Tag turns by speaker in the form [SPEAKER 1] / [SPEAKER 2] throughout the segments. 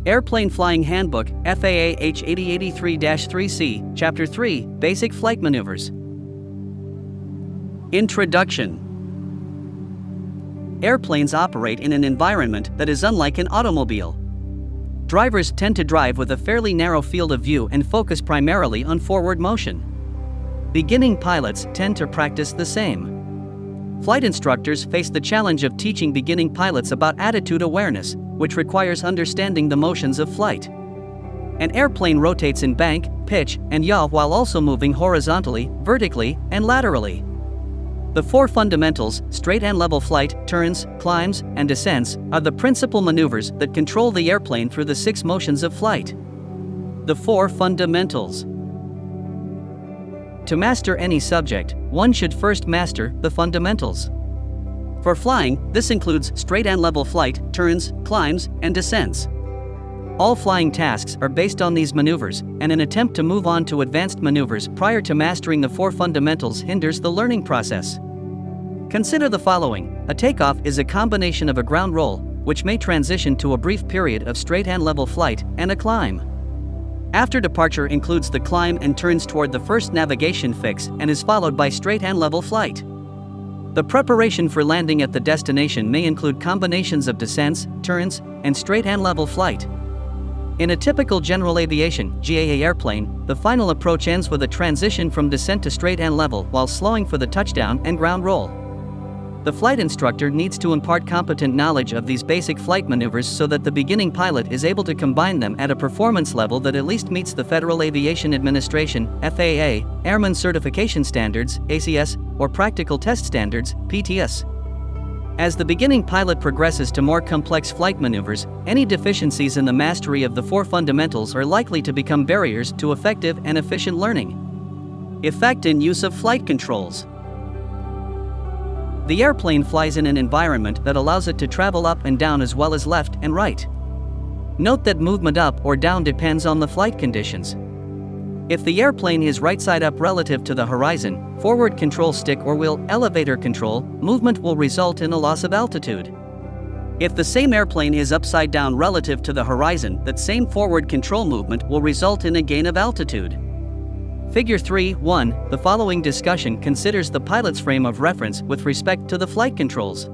[SPEAKER 1] Airplane Flying Handbook, FAA-H-8083-3C, Chapter 3, Basic Flight Maneuvers. Introduction. Airplanes operate in an environment that is unlike an automobile. Drivers tend to drive with a fairly narrow field of view and focus primarily on forward motion. Beginning pilots tend to practice the same. Flight instructors face the challenge of teaching beginning pilots about attitude awareness, which requires understanding the motions of flight. An airplane rotates in bank, pitch, and yaw while also moving horizontally, vertically, and laterally. The four fundamentals, straight and level flight, turns, climbs, and descents, are the principal maneuvers that control the airplane through the 6 motions of flight. The four fundamentals. To master any subject, one should first master the fundamentals. For flying, this includes straight and level flight, turns, climbs, and descents. All flying tasks are based on these maneuvers, and an attempt to move on to advanced maneuvers prior to mastering the four fundamentals hinders the learning process. Consider the following. A takeoff is a combination of a ground roll, which may transition to a brief period of straight and level flight, and a climb. After departure includes the climb and turns toward the first navigation fix and is followed by straight and level flight. The preparation for landing at the destination may include combinations of descents, turns, and straight and level flight. In a typical general aviation (GAA) airplane, the final approach ends with a transition from descent to straight and level while slowing for the touchdown and ground roll. The flight instructor needs to impart competent knowledge of these basic flight maneuvers so that the beginning pilot is able to combine them at a performance level that at least meets the Federal Aviation Administration (FAA) Airman Certification Standards (ACS) or Practical Test Standards (PTS). As the beginning pilot progresses to more complex flight maneuvers, any deficiencies in the mastery of the four fundamentals are likely to become barriers to effective and efficient learning. Effect and use of flight controls. The airplane flies in an environment that allows it to travel up and down as well as left and right. Note that movement up or down depends on the flight conditions. If the airplane is right side up relative to the horizon, forward control stick or wheel elevator control movement will result in a loss of altitude. If the same airplane is upside down relative to the horizon, that same forward control movement will result in a gain of altitude. Figure 3.1. The following discussion considers the pilot's frame of reference with respect to the flight controls.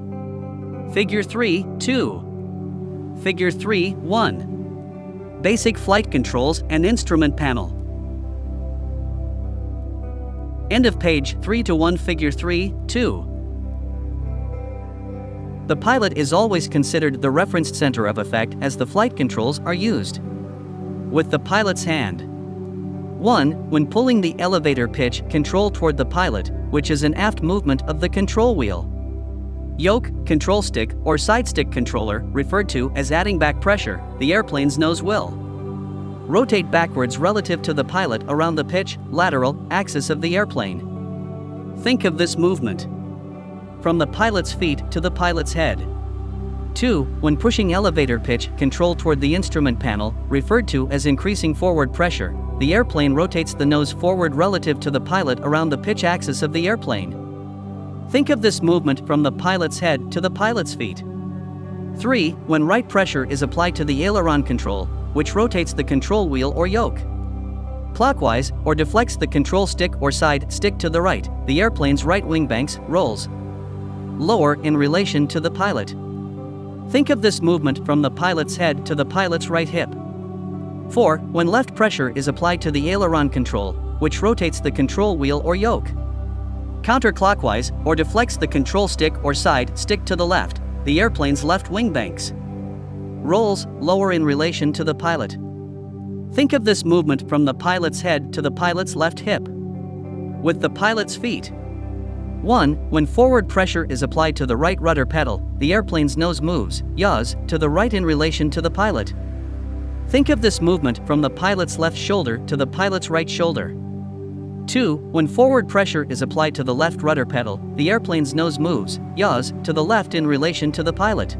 [SPEAKER 1] Figure 3.2. Figure 3.1. Basic flight controls and instrument panel. End of page 3-1. Figure 3.2. The pilot is always considered the reference center of effect as the flight controls are used. With the pilot's hand. 1. When pulling the elevator pitch control toward the pilot, which is an aft movement of the control wheel. Yoke, control stick, or side stick controller, referred to as adding back pressure, the airplane's nose will rotate backwards relative to the pilot around the pitch, lateral, axis of the airplane. Think of this movement from the pilot's feet to the pilot's head. 2. When pushing elevator pitch control toward the instrument panel, referred to as increasing forward pressure, the airplane rotates the nose forward relative to the pilot around the pitch axis of the airplane. Think of this movement from the pilot's head to the pilot's feet. 3. When right pressure is applied to the aileron control, which rotates the control wheel or yoke clockwise or deflects the control stick or side stick to the right, the airplane's right wing banks, rolls lower in relation to the pilot. Think of this movement from the pilot's head to the pilot's right hip. 4. When left pressure is applied to the aileron control, which rotates the control wheel or yoke counterclockwise or deflects the control stick or side stick to the left, the airplane's left wing banks rolls lower in relation to the pilot. Think of this movement from the pilot's head to the pilot's left hip. With the pilot's feet. 1. When forward pressure is applied to the right rudder pedal, the airplane's nose moves, yaws, to the right in relation to the pilot. Think of this movement from the pilot's left shoulder to the pilot's right shoulder. 2. When forward pressure is applied to the left rudder pedal, the airplane's nose moves, yaws, to the left in relation to the pilot.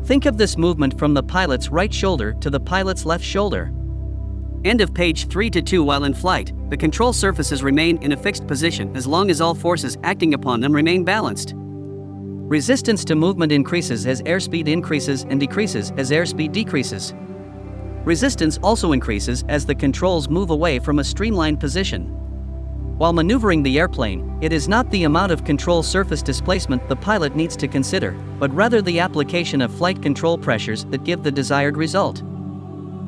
[SPEAKER 1] Think of this movement from the pilot's right shoulder to the pilot's left shoulder. End of page 3-2. While in flight, the control surfaces remain in a fixed position as long as all forces acting upon them remain balanced. Resistance to movement increases as airspeed increases and decreases as airspeed decreases. Resistance also increases as the controls move away from a streamlined position. While maneuvering the airplane, it is not the amount of control surface displacement the pilot needs to consider, but rather the application of flight control pressures that give the desired result.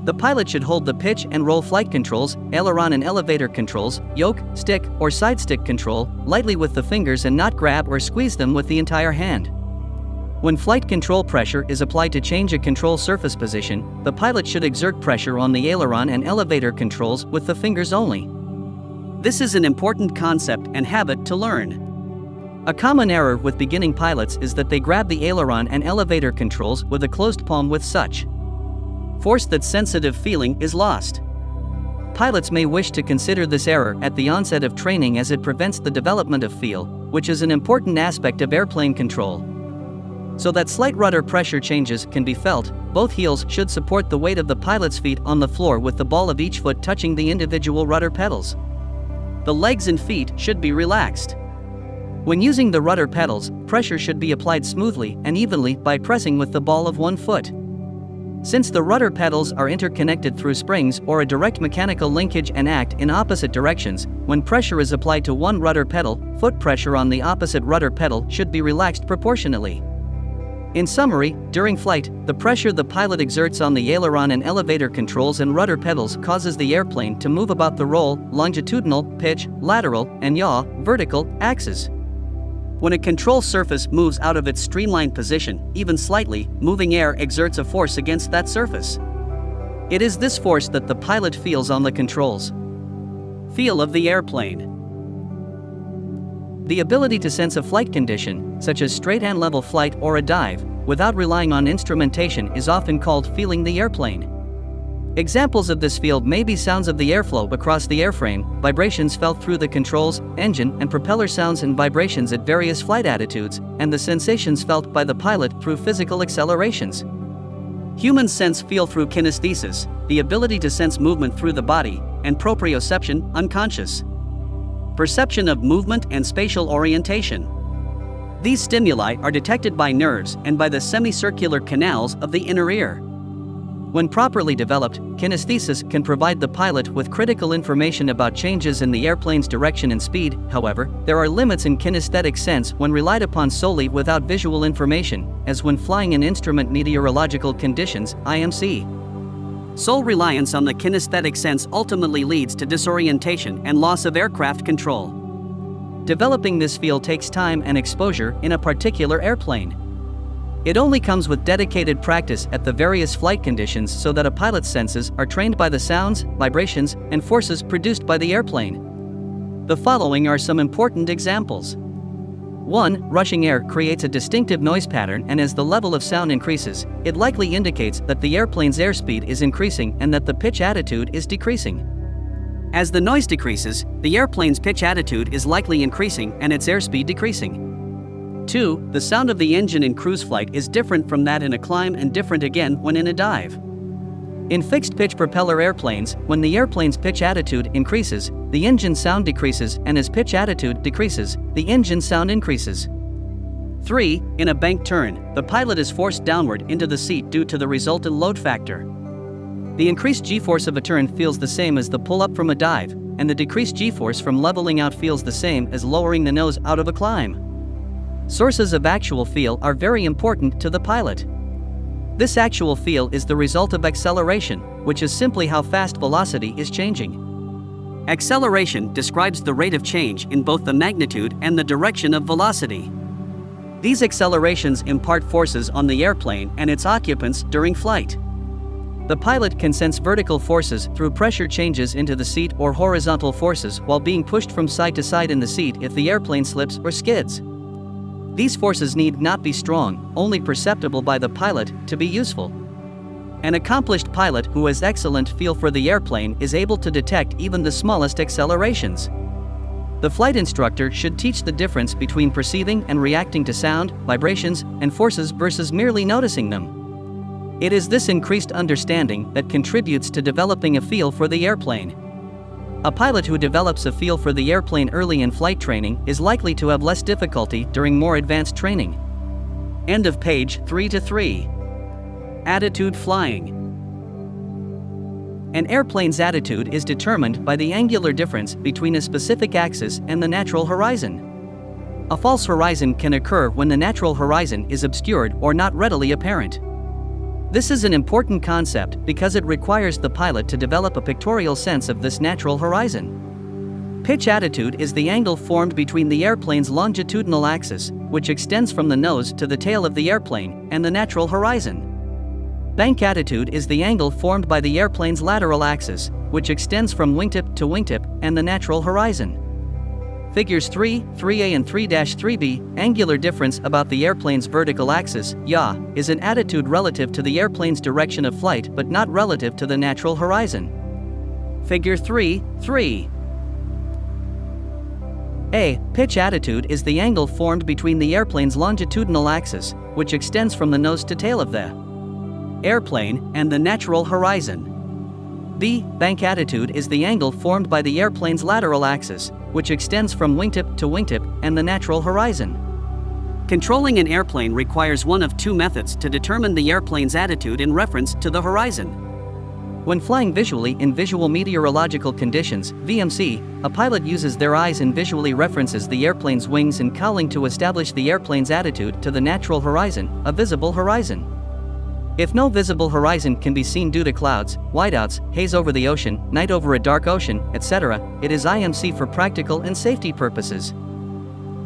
[SPEAKER 1] The pilot should hold the pitch and roll flight controls, aileron and elevator controls, yoke, stick, or side stick control, lightly with the fingers and not grab or squeeze them with the entire hand. When flight control pressure is applied to change a control surface position, the pilot should exert pressure on the aileron and elevator controls with the fingers only. This is an important concept and habit to learn. A common error with beginning pilots is that they grab the aileron and elevator controls with a closed palm with such force that sensitive feeling is lost. Pilots may wish to consider this error at the onset of training as it prevents the development of feel, which is an important aspect of airplane control. So that slight rudder pressure changes can be felt, both heels should support the weight of the pilot's feet on the floor with the ball of each foot touching the individual rudder pedals. The legs and feet should be relaxed. When using the rudder pedals, pressure should be applied smoothly and evenly by pressing with the ball of one foot. Since the rudder pedals are interconnected through springs or a direct mechanical linkage and act in opposite directions, when pressure is applied to one rudder pedal, foot pressure on the opposite rudder pedal should be relaxed proportionally. In summary, during flight, the pressure the pilot exerts on the aileron and elevator controls and rudder pedals causes the airplane to move about the roll, longitudinal, pitch, lateral, and yaw, vertical, axis. When a control surface moves out of its streamlined position, even slightly, moving air exerts a force against that surface. It is this force that the pilot feels on the controls. Feel of the airplane. The ability to sense a flight condition, such as straight and level flight or a dive, without relying on instrumentation is often called feeling the airplane. Examples of this feel may be sounds of the airflow across the airframe, vibrations felt through the controls, engine and propeller sounds and vibrations at various flight attitudes, and the sensations felt by the pilot through physical accelerations. Humans sense feel through kinesthesis, the ability to sense movement through the body, and proprioception, unconscious perception of movement and spatial orientation. These stimuli are detected by nerves and by the semicircular canals of the inner ear. When properly developed, kinesthesis can provide the pilot with critical information about changes in the airplane's direction and speed. However, there are limits in kinesthetic sense when relied upon solely without visual information, as when flying in instrument meteorological conditions, IMC. Sole reliance on the kinesthetic sense ultimately leads to disorientation and loss of aircraft control. Developing this feel takes time and exposure in a particular airplane. It only comes with dedicated practice at the various flight conditions so that a pilot's senses are trained by the sounds, vibrations, and forces produced by the airplane. The following are some important examples. 1. Rushing air creates a distinctive noise pattern, and as the level of sound increases, it likely indicates that the airplane's airspeed is increasing and that the pitch attitude is decreasing. As the noise decreases, the airplane's pitch attitude is likely increasing and its airspeed decreasing. 2. The sound of the engine in cruise flight is different from that in a climb and different again when in a dive. In fixed-pitch propeller airplanes, when the airplane's pitch attitude increases, the engine sound decreases, and as pitch attitude decreases, the engine sound increases. 3. In a bank turn, the pilot is forced downward into the seat due to the resultant load factor. The increased g-force of a turn feels the same as the pull-up from a dive, and the decreased g-force from leveling out feels the same as lowering the nose out of a climb. Sources of actual feel are very important to the pilot. This actual feel is the result of acceleration, which is simply how fast velocity is changing. Acceleration describes the rate of change in both the magnitude and the direction of velocity. These accelerations impart forces on the airplane and its occupants during flight. The pilot can sense vertical forces through pressure changes into the seat or horizontal forces while being pushed from side to side in the seat if the airplane slips or skids. These forces need not be strong, only perceptible by the pilot, to be useful. An accomplished pilot who has excellent feel for the airplane is able to detect even the smallest accelerations. The flight instructor should teach the difference between perceiving and reacting to sound, vibrations, and forces versus merely noticing them. It is this increased understanding that contributes to developing a feel for the airplane. A pilot who develops a feel for the airplane early in flight training is likely to have less difficulty during more advanced training. End of page 3-3. Attitude flying. An airplane's attitude is determined by the angular difference between a specific axis and the natural horizon. A false horizon can occur when the natural horizon is obscured or not readily apparent. This is an important concept because it requires the pilot to develop a pictorial sense of this natural horizon. Pitch attitude is the angle formed between the airplane's longitudinal axis, which extends from the nose to the tail of the airplane, and the natural horizon. Bank attitude is the angle formed by the airplane's lateral axis, which extends from wingtip to wingtip, and the natural horizon. Figures 3, 3A and 3-3B, angular difference about the airplane's vertical axis, yaw, is an attitude relative to the airplane's direction of flight but not relative to the natural horizon. Figure 3, 3. A. Pitch attitude is the angle formed between the airplane's longitudinal axis, which extends from the nose to tail of the airplane, and the natural horizon. B. Bank attitude is the angle formed by the airplane's lateral axis, which extends from wingtip to wingtip, and the natural horizon. Controlling an airplane requires one of two methods to determine the airplane's attitude in reference to the horizon. When flying visually in visual meteorological conditions, VMC, a pilot uses their eyes and visually references the airplane's wings and cowling to establish the airplane's attitude to the natural horizon, a visible horizon. If no visible horizon can be seen due to clouds, whiteouts, haze over the ocean, night over a dark ocean, etc., it is IMC for practical and safety purposes.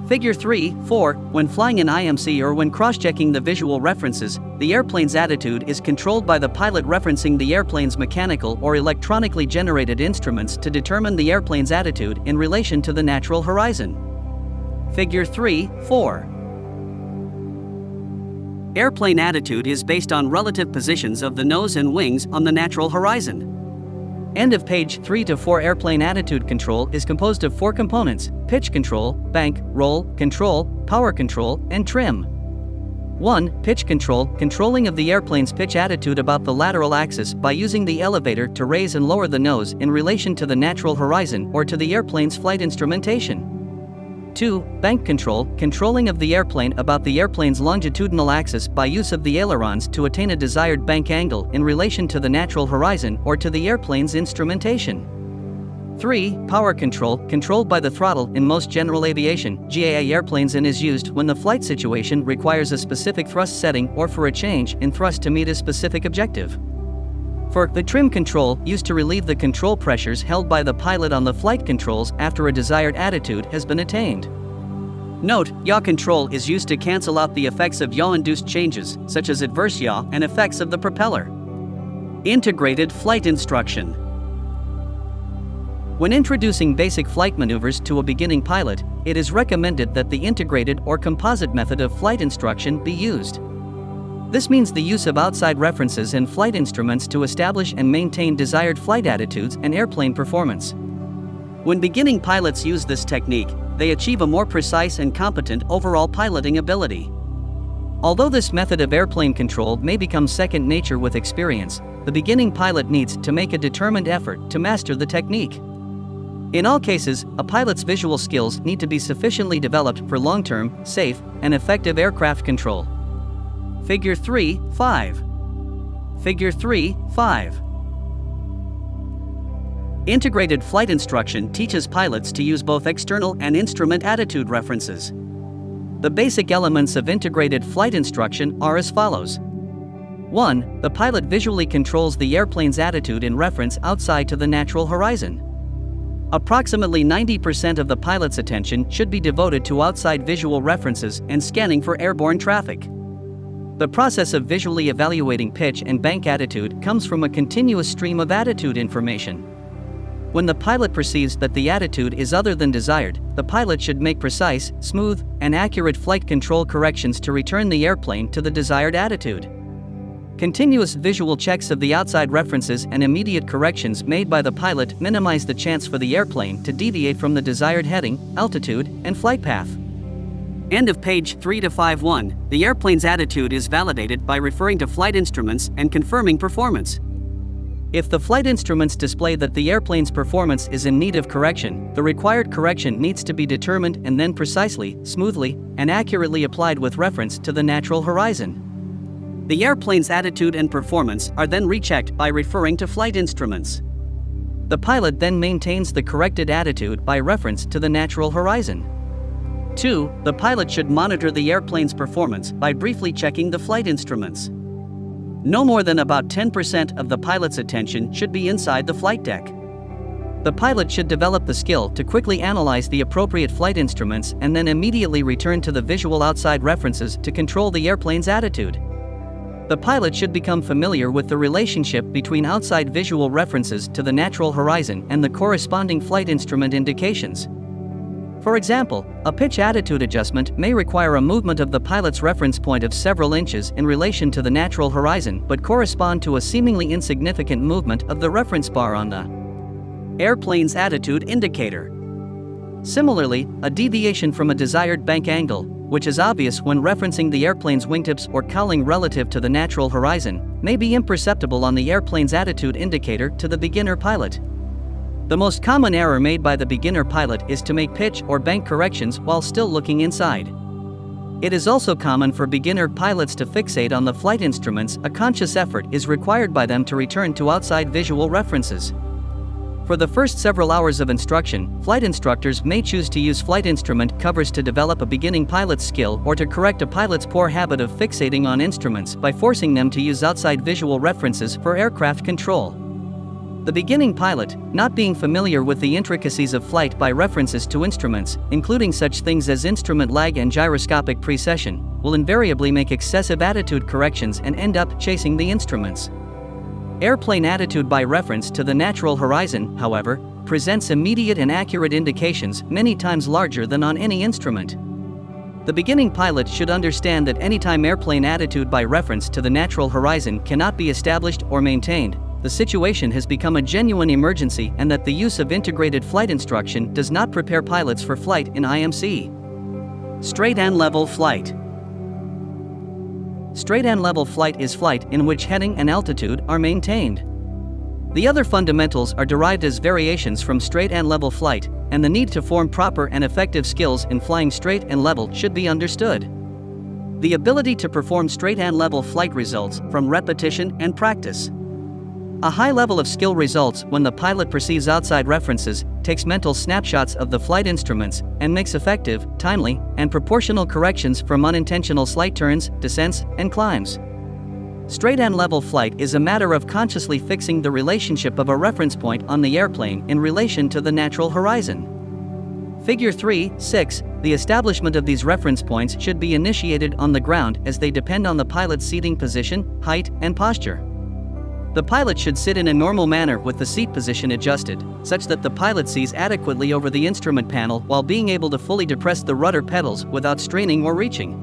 [SPEAKER 1] Figure 3, 4, when flying in IMC or when cross-checking the visual references, the airplane's attitude is controlled by the pilot referencing the airplane's mechanical or electronically generated instruments to determine the airplane's attitude in relation to the natural horizon. Figure 3, 4. Airplane attitude is based on relative positions of the nose and wings on the natural horizon. End of page 3 to 4. Airplane attitude control is composed of 4 components: pitch control, bank, roll, control, power control, and trim. 1. Pitch control, controlling of the airplane's pitch attitude about the lateral axis by using the elevator to raise and lower the nose in relation to the natural horizon or to the airplane's flight instrumentation. 2. Bank control, controlling of the airplane about the airplane's longitudinal axis by use of the ailerons to attain a desired bank angle in relation to the natural horizon or to the airplane's instrumentation. 3. Power control, controlled by the throttle in most general aviation (GAA) airplanes and is used when the flight situation requires a specific thrust setting or for a change in thrust to meet a specific objective. 4. The trim control, used to relieve the control pressures held by the pilot on the flight controls after a desired attitude has been attained. Note, yaw control is used to cancel out the effects of yaw-induced changes, such as adverse yaw and effects of the propeller. Integrated flight instruction. When introducing basic flight maneuvers to a beginning pilot, it is recommended that the integrated or composite method of flight instruction be used. This means the use of outside references and flight instruments to establish and maintain desired flight attitudes and airplane performance. When beginning pilots use this technique, they achieve a more precise and competent overall piloting ability. Although this method of airplane control may become second nature with experience, the beginning pilot needs to make a determined effort to master the technique. In all cases, a pilot's visual skills need to be sufficiently developed for long-term, safe, and effective aircraft control. Figure 3, 5. Figure 3, 5. Integrated flight instruction teaches pilots to use both external and instrument attitude references. The basic elements of integrated flight instruction are as follows. 1. The pilot visually controls the airplane's attitude in reference outside to the natural horizon. Approximately 90% of the pilot's attention should be devoted to outside visual references and scanning for airborne traffic. The process of visually evaluating pitch and bank attitude comes from a continuous stream of attitude information. When the pilot perceives that the attitude is other than desired, the pilot should make precise, smooth, and accurate flight control corrections to return the airplane to the desired attitude. Continuous visual checks of the outside references and immediate corrections made by the pilot minimize the chance for the airplane to deviate from the desired heading, altitude, and flight path. End of page 3 to 5.1. The airplane's attitude is validated by referring to flight instruments and confirming performance. If the flight instruments display that the airplane's performance is in need of correction, the required correction needs to be determined and then precisely, smoothly, and accurately applied with reference to the natural horizon. The airplane's attitude and performance are then rechecked by referring to flight instruments. The pilot then maintains the corrected attitude by reference to the natural horizon. 2. The pilot should monitor the airplane's performance by briefly checking the flight instruments. No more than about 10% of the pilot's attention should be inside the flight deck. The pilot should develop the skill to quickly analyze the appropriate flight instruments and then immediately return to the visual outside references to control the airplane's attitude. The pilot should become familiar with the relationship between outside visual references to the natural horizon and the corresponding flight instrument indications. For example, a pitch attitude adjustment may require a movement of the pilot's reference point of several inches in relation to the natural horizon but correspond to a seemingly insignificant movement of the reference bar on the airplane's attitude indicator. Similarly, a deviation from a desired bank angle, which is obvious when referencing the airplane's wingtips or cowling relative to the natural horizon, may be imperceptible on the airplane's attitude indicator to the beginner pilot. The most common error made by the beginner pilot is to make pitch or bank corrections while still looking inside. It is also common for beginner pilots to fixate on the flight instruments. A conscious effort is required by them to return to outside visual references. For the first several hours of instruction, flight instructors may choose to use flight instrument covers to develop a beginning pilot's skill or to correct a pilot's poor habit of fixating on instruments by forcing them to use outside visual references for aircraft control. The beginning pilot, not being familiar with the intricacies of flight by references to instruments, including such things as instrument lag and gyroscopic precession, will invariably make excessive attitude corrections and end up chasing the instruments. Airplane attitude by reference to the natural horizon, however, presents immediate and accurate indications many times larger than on any instrument. The beginning pilot should understand that anytime airplane attitude by reference to the natural horizon cannot be established or maintained, the situation has become a genuine emergency and that the use of integrated flight instruction does not prepare pilots for flight in IMC. Straight and level flight. Straight and level flight is flight in which heading and altitude are maintained. The other fundamentals are derived as variations from straight and level flight, and the need to form proper and effective skills in flying straight and level should be understood. The ability to perform straight and level flight results from repetition and practice. A high level of skill results when the pilot perceives outside references, takes mental snapshots of the flight instruments, and makes effective, timely, and proportional corrections from unintentional slight turns, descents, and climbs. Straight and level flight is a matter of consciously fixing the relationship of a reference point on the airplane in relation to the natural horizon. Figure 3.6. The establishment of these reference points should be initiated on the ground as they depend on the pilot's seating position, height, and posture. The pilot should sit in a normal manner with the seat position adjusted, such that the pilot sees adequately over the instrument panel while being able to fully depress the rudder pedals without straining or reaching.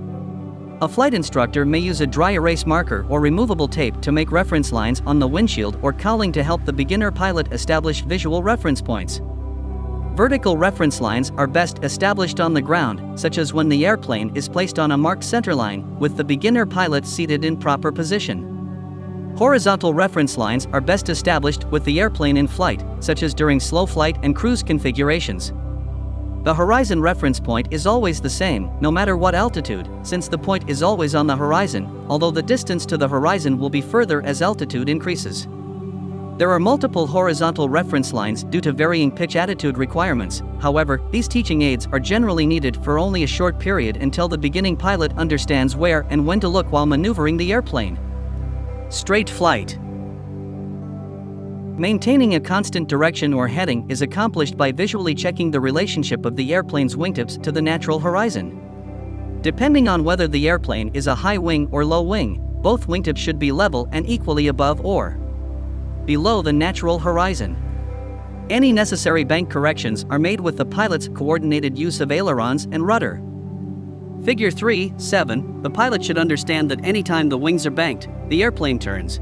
[SPEAKER 1] A flight instructor may use a dry erase marker or removable tape to make reference lines on the windshield or cowling to help the beginner pilot establish visual reference points. Vertical reference lines are best established on the ground, such as when the airplane is placed on a marked centerline, with the beginner pilot seated in proper position. Horizontal reference lines are best established with the airplane in flight, such as during slow flight and cruise configurations. The horizon reference point is always the same, no matter what altitude, since the point is always on the horizon, although the distance to the horizon will be further as altitude increases. There are multiple horizontal reference lines due to varying pitch attitude requirements. However, these teaching aids are generally needed for only a short period until the beginning pilot understands where and when to look while maneuvering the airplane. Straight flight. Maintaining a constant direction or heading is accomplished by visually checking the relationship of the airplane's wingtips to the natural horizon. Depending on whether the airplane is a high wing or low wing, both wingtips should be level and equally above or below the natural horizon. Any necessary bank corrections are made with the pilot's coordinated use of ailerons and rudder. Figure 3.7. The pilot should understand that anytime the wings are banked, the airplane turns.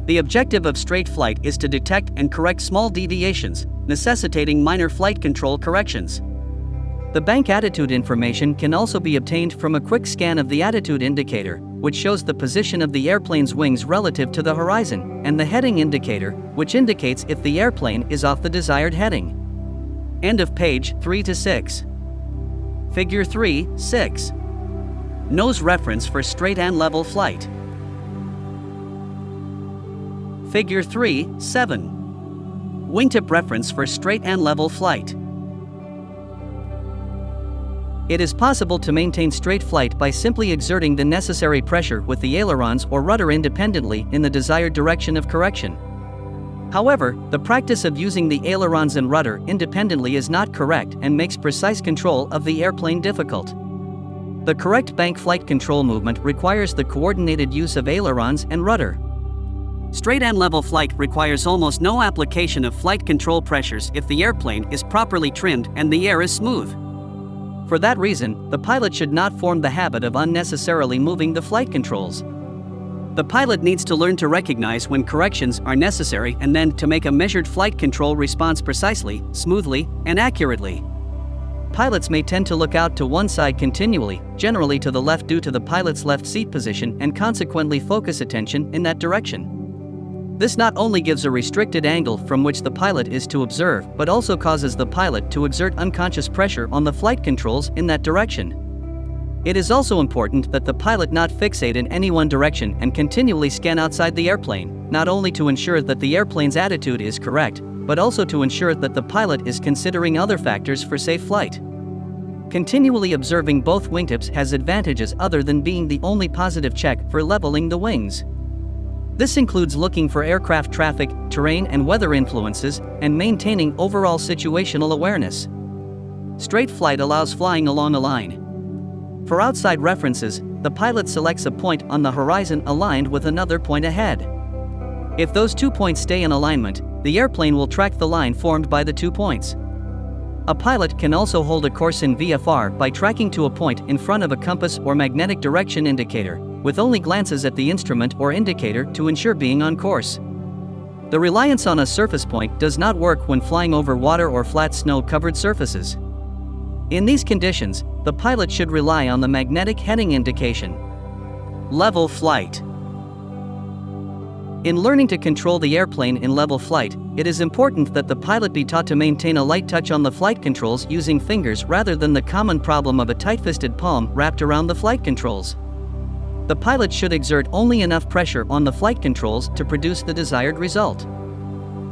[SPEAKER 1] The objective of straight flight is to detect and correct small deviations, necessitating minor flight control corrections. The bank attitude information can also be obtained from a quick scan of the attitude indicator, which shows the position of the airplane's wings relative to the horizon, and the heading indicator, which indicates if the airplane is off the desired heading. End of page 3-6. Figure 3.6. Nose reference for straight and level flight. Figure 3.7. Wingtip reference for straight and level flight. It is possible to maintain straight flight by simply exerting the necessary pressure with the ailerons or rudder independently in the desired direction of correction. However, the practice of using the ailerons and rudder independently is not correct and makes precise control of the airplane difficult. The correct bank flight control movement requires the coordinated use of ailerons and rudder. Straight and level flight requires almost no application of flight control pressures if the airplane is properly trimmed and the air is smooth. For that reason, the pilot should not form the habit of unnecessarily moving the flight controls. The pilot needs to learn to recognize when corrections are necessary and then to make a measured flight control response precisely, smoothly, and accurately. Pilots may tend to look out to one side continually, generally to the left due to the pilot's left seat position, and consequently focus attention in that direction. This not only gives a restricted angle from which the pilot is to observe, but also causes the pilot to exert unconscious pressure on the flight controls in that direction. It is also important that the pilot not fixate in any one direction and continually scan outside the airplane, not only to ensure that the airplane's attitude is correct, but also to ensure that the pilot is considering other factors for safe flight. Continually observing both wingtips has advantages other than being the only positive check for leveling the wings. This includes looking for aircraft traffic, terrain and weather influences, and maintaining overall situational awareness. Straight flight allows flying along a line. For outside references, the pilot selects a point on the horizon aligned with another point ahead. If those 2 points stay in alignment, the airplane will track the line formed by the 2 points. A pilot can also hold a course in VFR by tracking to a point in front of a compass or magnetic direction indicator, with only glances at the instrument or indicator to ensure being on course. The reliance on a surface point does not work when flying over water or flat snow-covered surfaces. In these conditions, the pilot should rely on the magnetic heading indication. Level flight. In learning to control the airplane in level flight, it is important that the pilot be taught to maintain a light touch on the flight controls using fingers rather than the common problem of a tight-fisted palm wrapped around the flight controls. The pilot should exert only enough pressure on the flight controls to produce the desired result.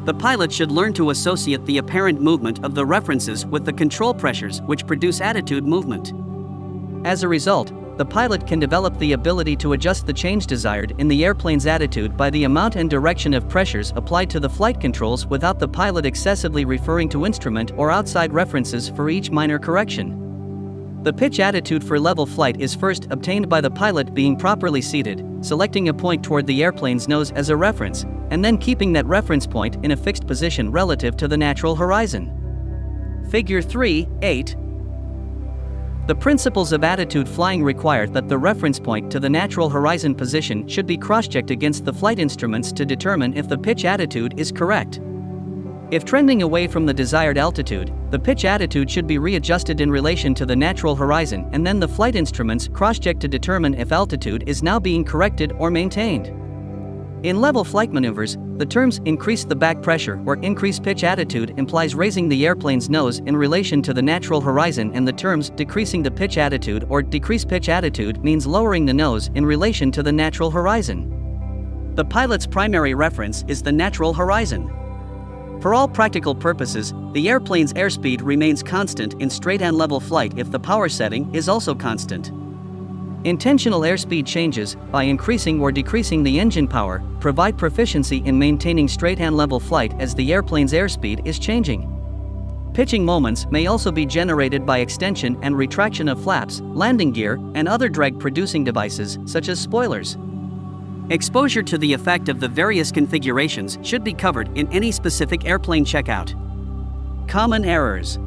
[SPEAKER 1] The pilot should learn to associate the apparent movement of the references with the control pressures which produce attitude movement. As a result, the pilot can develop the ability to adjust the change desired in the airplane's attitude by the amount and direction of pressures applied to the flight controls without the pilot excessively referring to instrument or outside references for each minor correction. The pitch attitude for level flight is first obtained by the pilot being properly seated, selecting a point toward the airplane's nose as a reference, and then keeping that reference point in a fixed position relative to the natural horizon. Figure 3.8. The principles of attitude flying require that the reference point to the natural horizon position should be cross-checked against the flight instruments to determine if the pitch attitude is correct. If trending away from the desired altitude, the pitch attitude should be readjusted in relation to the natural horizon, and then the flight instruments cross-check to determine if altitude is now being corrected or maintained. In level flight maneuvers, the terms increase the back pressure or increase pitch attitude implies raising the airplane's nose in relation to the natural horizon, and the terms decreasing the pitch attitude or decrease pitch attitude means lowering the nose in relation to the natural horizon. The pilot's primary reference is the natural horizon. For all practical purposes, the airplane's airspeed remains constant in straight and level flight if the power setting is also constant. Intentional airspeed changes, by increasing or decreasing the engine power, provide proficiency in maintaining straight and level flight as the airplane's airspeed is changing. Pitching moments may also be generated by extension and retraction of flaps, landing gear, and other drag-producing devices, such as spoilers. Exposure to the effect of the various configurations should be covered in any specific airplane checkout. Common errors.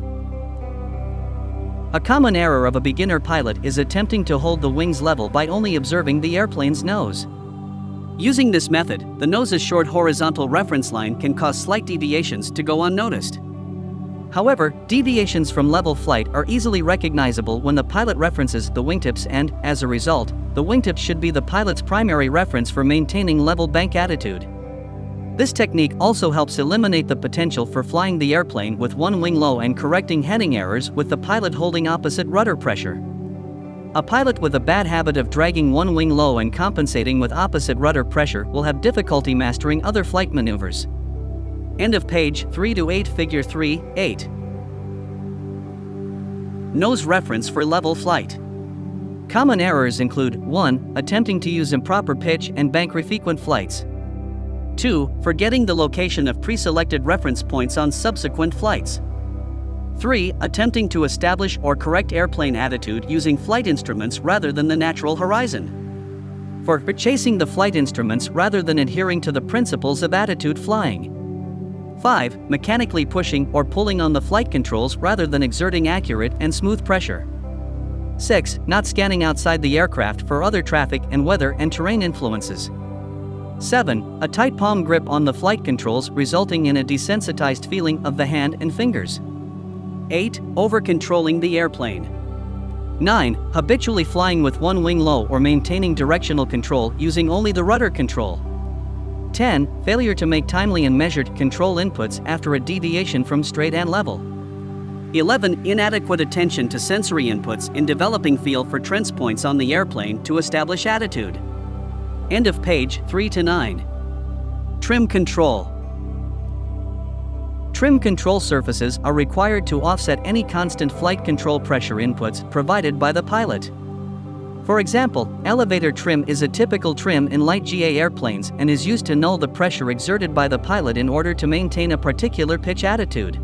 [SPEAKER 1] A common error of a beginner pilot is attempting to hold the wings level by only observing the airplane's nose. Using this method, the nose's short horizontal reference line can cause slight deviations to go unnoticed. However, deviations from level flight are easily recognizable when the pilot references the wingtips, and, as a result, the wingtips should be the pilot's primary reference for maintaining level bank attitude. This technique also helps eliminate the potential for flying the airplane with one wing low and correcting heading errors with the pilot holding opposite rudder pressure. A pilot with a bad habit of dragging one wing low and compensating with opposite rudder pressure will have difficulty mastering other flight maneuvers. End of page 3 to 8. Figure 3, 8. Nose reference for level flight. Common errors include 1. Attempting to use improper pitch and bank frequent flights. 2. Forgetting the location of pre-selected reference points on subsequent flights. 3. Attempting to establish or correct airplane attitude using flight instruments rather than the natural horizon. 4. Chasing the flight instruments rather than adhering to the principles of attitude flying. 5. Mechanically pushing or pulling on the flight controls rather than exerting accurate and smooth pressure. 6. Not scanning outside the aircraft for other traffic and weather and terrain influences. 7. A tight palm grip on the flight controls resulting in a desensitized feeling of the hand and fingers. 8. Over-controlling the airplane. 9. Habitually flying with one wing low or maintaining directional control using only the rudder control. 10. Failure to make timely and measured control inputs after a deviation from straight and level. 11. Inadequate attention to sensory inputs in developing feel for trench points on the airplane to establish attitude. End of page 3 to 9. Trim control. Trim control surfaces are required to offset any constant flight control pressure inputs provided by the pilot. For example, elevator trim is a typical trim in light GA airplanes and is used to null the pressure exerted by the pilot in order to maintain a particular pitch attitude.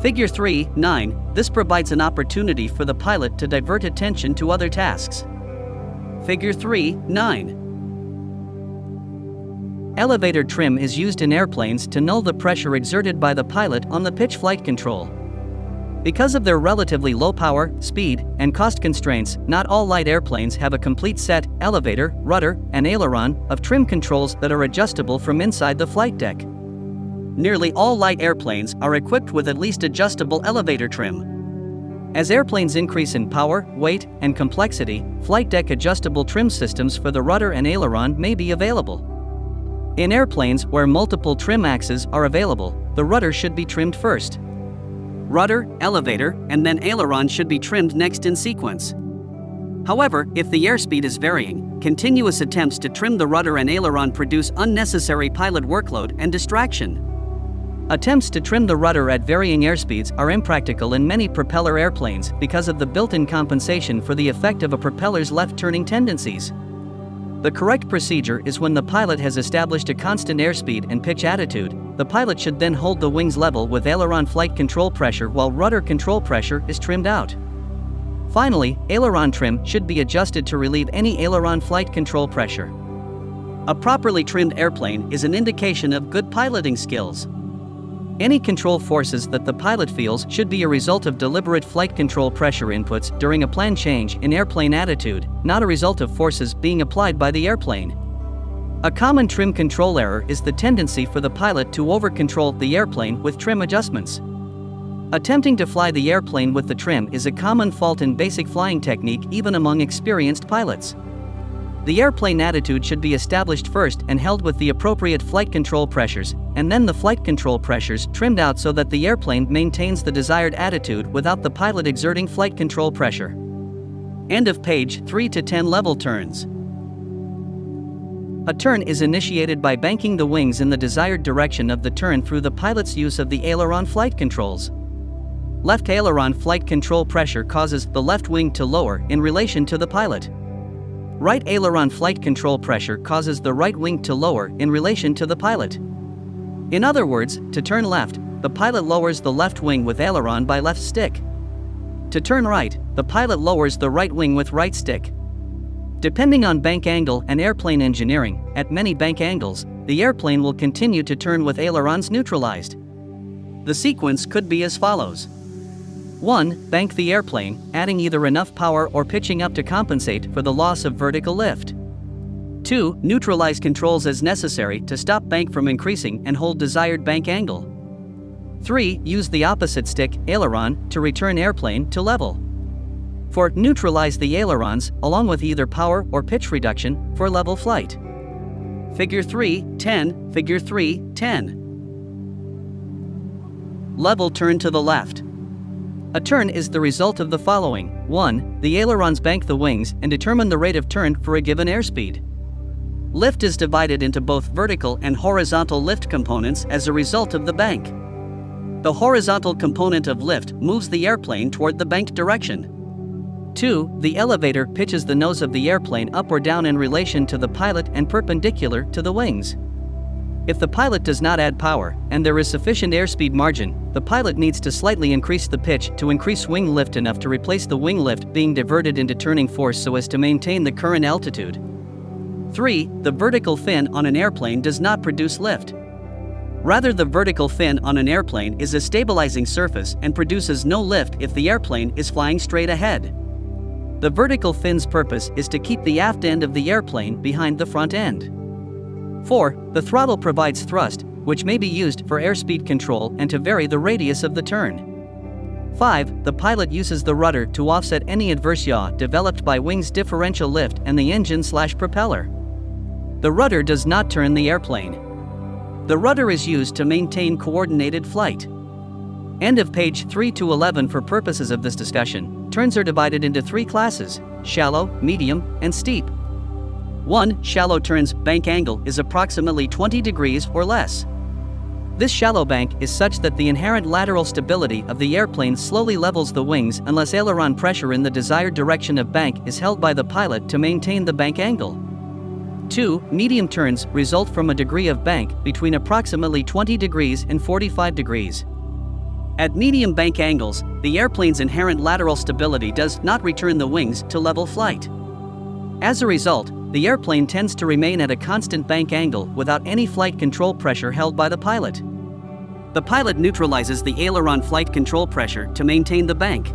[SPEAKER 1] Figure 3, 9. This provides an opportunity for the pilot to divert attention to other tasks. Figure 3, 9. Elevator trim is used in airplanes to null the pressure exerted by the pilot on the pitch flight control. Because of their relatively low power, speed, and cost constraints, not all light airplanes have a complete set, elevator, rudder, and aileron, of trim controls that are adjustable from inside the flight deck. Nearly all light airplanes are equipped with at least adjustable elevator trim. As airplanes increase in power, weight, and complexity, flight deck adjustable trim systems for the rudder and aileron may be available. In airplanes where multiple trim axes are available, the rudder should be trimmed first. Rudder, elevator, and then aileron should be trimmed next in sequence. However, if the airspeed is varying, continuous attempts to trim the rudder and aileron produce unnecessary pilot workload and distraction. Attempts to trim the rudder at varying airspeeds are impractical in many propeller airplanes because of the built-in compensation for the effect of a propeller's left-turning tendencies. The correct procedure is when the pilot has established a constant airspeed and pitch attitude, the pilot should then hold the wings level with aileron flight control pressure while rudder control pressure is trimmed out. Finally, aileron trim should be adjusted to relieve any aileron flight control pressure. A properly trimmed airplane is an indication of good piloting skills. Any control forces that the pilot feels should be a result of deliberate flight control pressure inputs during a planned change in airplane attitude, not a result of forces being applied by the airplane. A common trim control error is the tendency for the pilot to over-control the airplane with trim adjustments. Attempting to fly the airplane with the trim is a common fault in basic flying technique even among experienced pilots. The airplane attitude should be established first and held with the appropriate flight control pressures, and then the flight control pressures trimmed out so that the airplane maintains the desired attitude without the pilot exerting flight control pressure. End of page 3 to 10. Level turns. A turn is initiated by banking the wings in the desired direction of the turn through the pilot's use of the aileron flight controls. Left aileron flight control pressure causes the left wing to lower in relation to the pilot. Right aileron flight control pressure causes the right wing to lower in relation to the pilot. In other words, to turn left, the pilot lowers the left wing with aileron by left stick. To turn right, the pilot lowers the right wing with right stick. Depending on bank angle and airplane engineering, at many bank angles, the airplane will continue to turn with ailerons neutralized. The sequence could be as follows. 1. Bank the airplane, adding either enough power or pitching up to compensate for the loss of vertical lift. 2. Neutralize controls as necessary to stop bank from increasing and hold desired bank angle. 3. Use the opposite stick, aileron, to return airplane to level. 4. Neutralize the ailerons, along with either power or pitch reduction, for level flight. Figure 3, 10, Figure 3, 10. Level turn to the left. A turn is the result of the following. 1. The ailerons bank the wings and determine the rate of turn for a given airspeed. Lift is divided into both vertical and horizontal lift components as a result of the bank. The horizontal component of lift moves the airplane toward the banked direction. 2. The elevator pitches the nose of the airplane up or down in relation to the pilot and perpendicular to the wings. If the pilot does not add power, and there is sufficient airspeed margin, the pilot needs to slightly increase the pitch to increase wing lift enough to replace the wing lift being diverted into turning force so as to maintain the current altitude. 3. The vertical fin on an airplane does not produce lift. Rather, the vertical fin on an airplane is a stabilizing surface and produces no lift if the airplane is flying straight ahead. The vertical fin's purpose is to keep the aft end of the airplane behind the front end. 4. The throttle provides thrust, which may be used for airspeed control and to vary the radius of the turn. 5. The pilot uses the rudder to offset any adverse yaw developed by wings' differential lift and the engine/propeller. The rudder does not turn the airplane. The rudder is used to maintain coordinated flight. End of page 3 to 11. For purposes of this discussion, turns are divided into 3 classes: shallow, medium, and steep. 1. Shallow turns. Bank angle is approximately 20 degrees or less. This shallow bank is such that the inherent lateral stability of the airplane slowly levels the wings unless aileron pressure in the desired direction of bank is held by the pilot to maintain the bank angle. 2. Medium turns result from a degree of bank between approximately 20 degrees and 45 degrees. At medium bank angles, the airplane's inherent lateral stability does not return the wings to level flight. As a result, the airplane tends to remain at a constant bank angle without any flight control pressure held by the pilot. The pilot neutralizes the aileron flight control pressure to maintain the bank.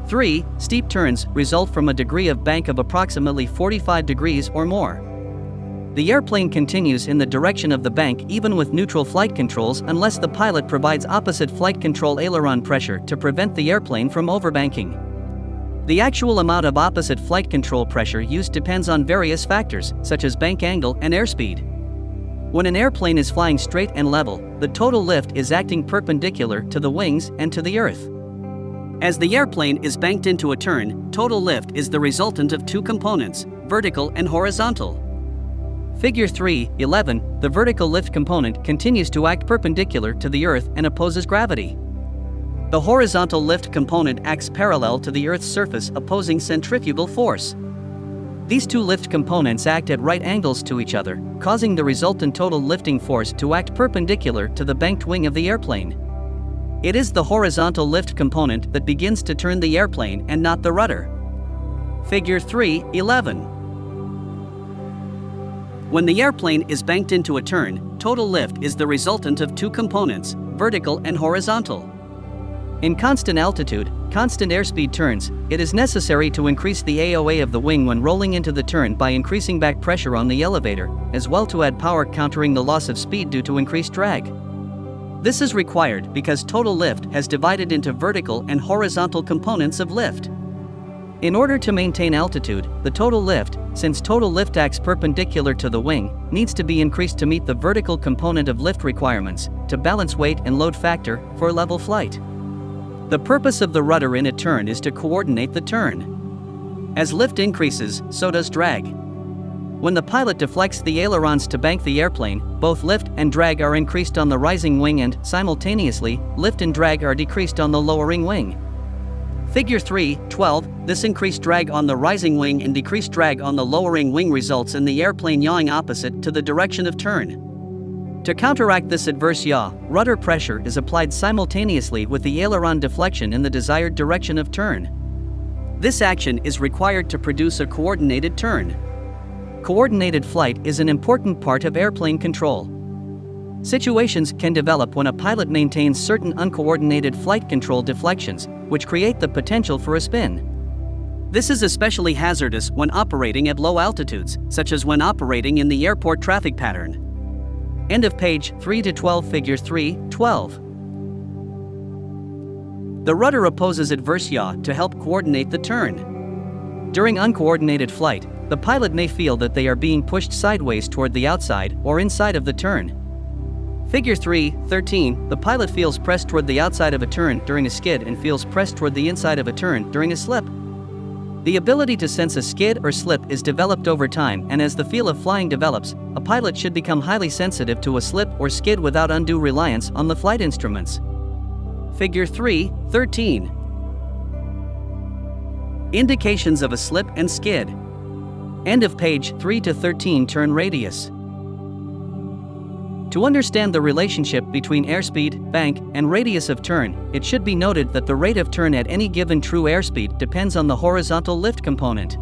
[SPEAKER 1] 3. Steep turns result from a degree of bank of approximately 45 degrees or more. The airplane continues in the direction of the bank even with neutral flight controls unless the pilot provides opposite flight control aileron pressure to prevent the airplane from overbanking. The actual amount of opposite flight control pressure used depends on various factors, such as bank angle and airspeed. When an airplane is flying straight and level, the total lift is acting perpendicular to the wings and to the earth. As the airplane is banked into a turn, total lift is the resultant of 2 components, vertical and horizontal. Figure 3.11, the vertical lift component continues to act perpendicular to the earth and opposes gravity. The horizontal lift component acts parallel to the Earth's surface opposing centrifugal force. These 2 lift components act at right angles to each other, causing the resultant total lifting force to act perpendicular to the banked wing of the airplane. It is the horizontal lift component that begins to turn the airplane and not the rudder. Figure 3.11. When the airplane is banked into a turn, total lift is the resultant of 2 components, vertical and horizontal. In constant altitude, constant airspeed turns, it is necessary to increase the AOA of the wing when rolling into the turn by increasing back pressure on the elevator, as well to add power countering the loss of speed due to increased drag. This is required because total lift has divided into vertical and horizontal components of lift. In order to maintain altitude, the total lift, since total lift acts perpendicular to the wing, needs to be increased to meet the vertical component of lift requirements, to balance weight and load factor for level flight. The purpose of the rudder in a turn is to coordinate the turn. As lift increases, so does drag. When the pilot deflects the ailerons to bank the airplane, both lift and drag are increased on the rising wing and, simultaneously, lift and drag are decreased on the lowering wing. Figure 3.12, this increased drag on the rising wing and decreased drag on the lowering wing results in the airplane yawing opposite to the direction of turn. To counteract this adverse yaw, rudder pressure is applied simultaneously with the aileron deflection in the desired direction of turn. This action is required to produce a coordinated turn. Coordinated flight is an important part of airplane control. Situations can develop when a pilot maintains certain uncoordinated flight control deflections, which create the potential for a spin. This is especially hazardous when operating at low altitudes, such as when operating in the airport traffic pattern. End of page 3 to 12. Figure 3.12. The rudder opposes adverse yaw to help coordinate the turn. During uncoordinated flight, the pilot may feel that they are being pushed sideways toward the outside or inside of the turn. Figure 3.13, the pilot feels pressed toward the outside of a turn during a skid and feels pressed toward the inside of a turn during a slip. The ability to sense a skid or slip is developed over time, and as the feel of flying develops, a pilot should become highly sensitive to a slip or skid without undue reliance on the flight instruments. Figure 3.13. Indications of a slip and skid. End of page 3 to 13. Turn radius. To understand the relationship between airspeed, bank, and radius of turn, it should be noted that the rate of turn at any given true airspeed depends on the horizontal lift component.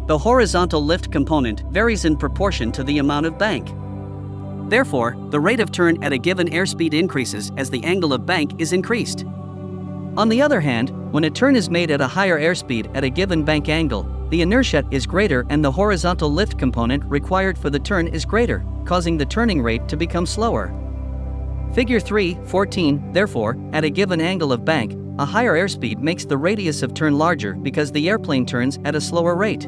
[SPEAKER 1] The horizontal lift component varies in proportion to the amount of bank. Therefore, the rate of turn at a given airspeed increases as the angle of bank is increased. On the other hand, when a turn is made at a higher airspeed at a given bank angle, the inertia is greater and the horizontal lift component required for the turn is greater, causing the turning rate to become slower. Figure 3.14, therefore, at a given angle of bank, a higher airspeed makes the radius of turn larger because the airplane turns at a slower rate.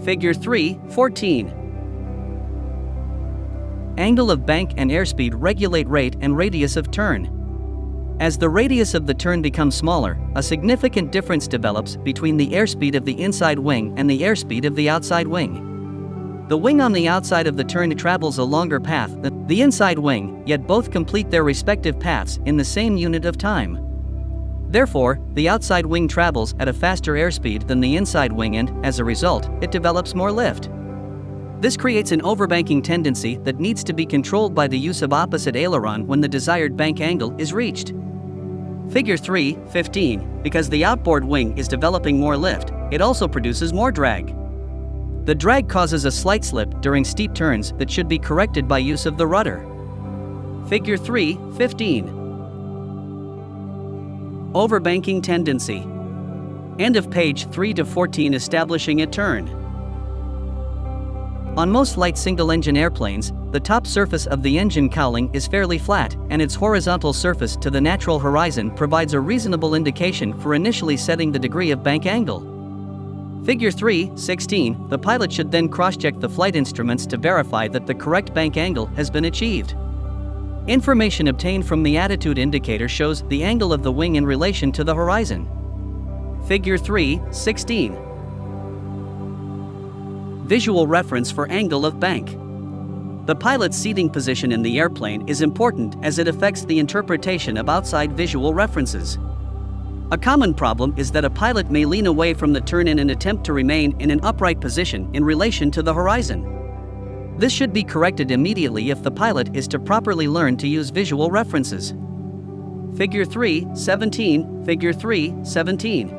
[SPEAKER 1] Figure 3.14. Angle of bank and airspeed regulate rate and radius of turn. As the radius of the turn becomes smaller, a significant difference develops between the airspeed of the inside wing and the airspeed of the outside wing. The wing on the outside of the turn travels a longer path than the inside wing, yet both complete their respective paths in the same unit of time. Therefore, the outside wing travels at a faster airspeed than the inside wing and, as a result, it develops more lift. This creates an overbanking tendency that needs to be controlled by the use of opposite aileron when the desired bank angle is reached. Figure 3.15, because the outboard wing is developing more lift, it also produces more drag. The drag causes a slight slip during steep turns that should be corrected by use of the rudder. Figure 3.15. Overbanking tendency. End of page 3 to 14. Establishing a turn. On most light single-engine airplanes, the top surface of the engine cowling is fairly flat, and its horizontal surface to the natural horizon provides a reasonable indication for initially setting the degree of bank angle. Figure 3.16, the pilot should then cross-check the flight instruments to verify that the correct bank angle has been achieved. Information obtained from the attitude indicator shows the angle of the wing in relation to the horizon. Figure 3.16. Visual reference for angle of bank. The pilot's seating position in the airplane is important as it affects the interpretation of outside visual references. A common problem is that a pilot may lean away from the turn in an attempt to remain in an upright position in relation to the horizon. This should be corrected immediately if the pilot is to properly learn to use visual references. Figure 3.17, Figure 3.17.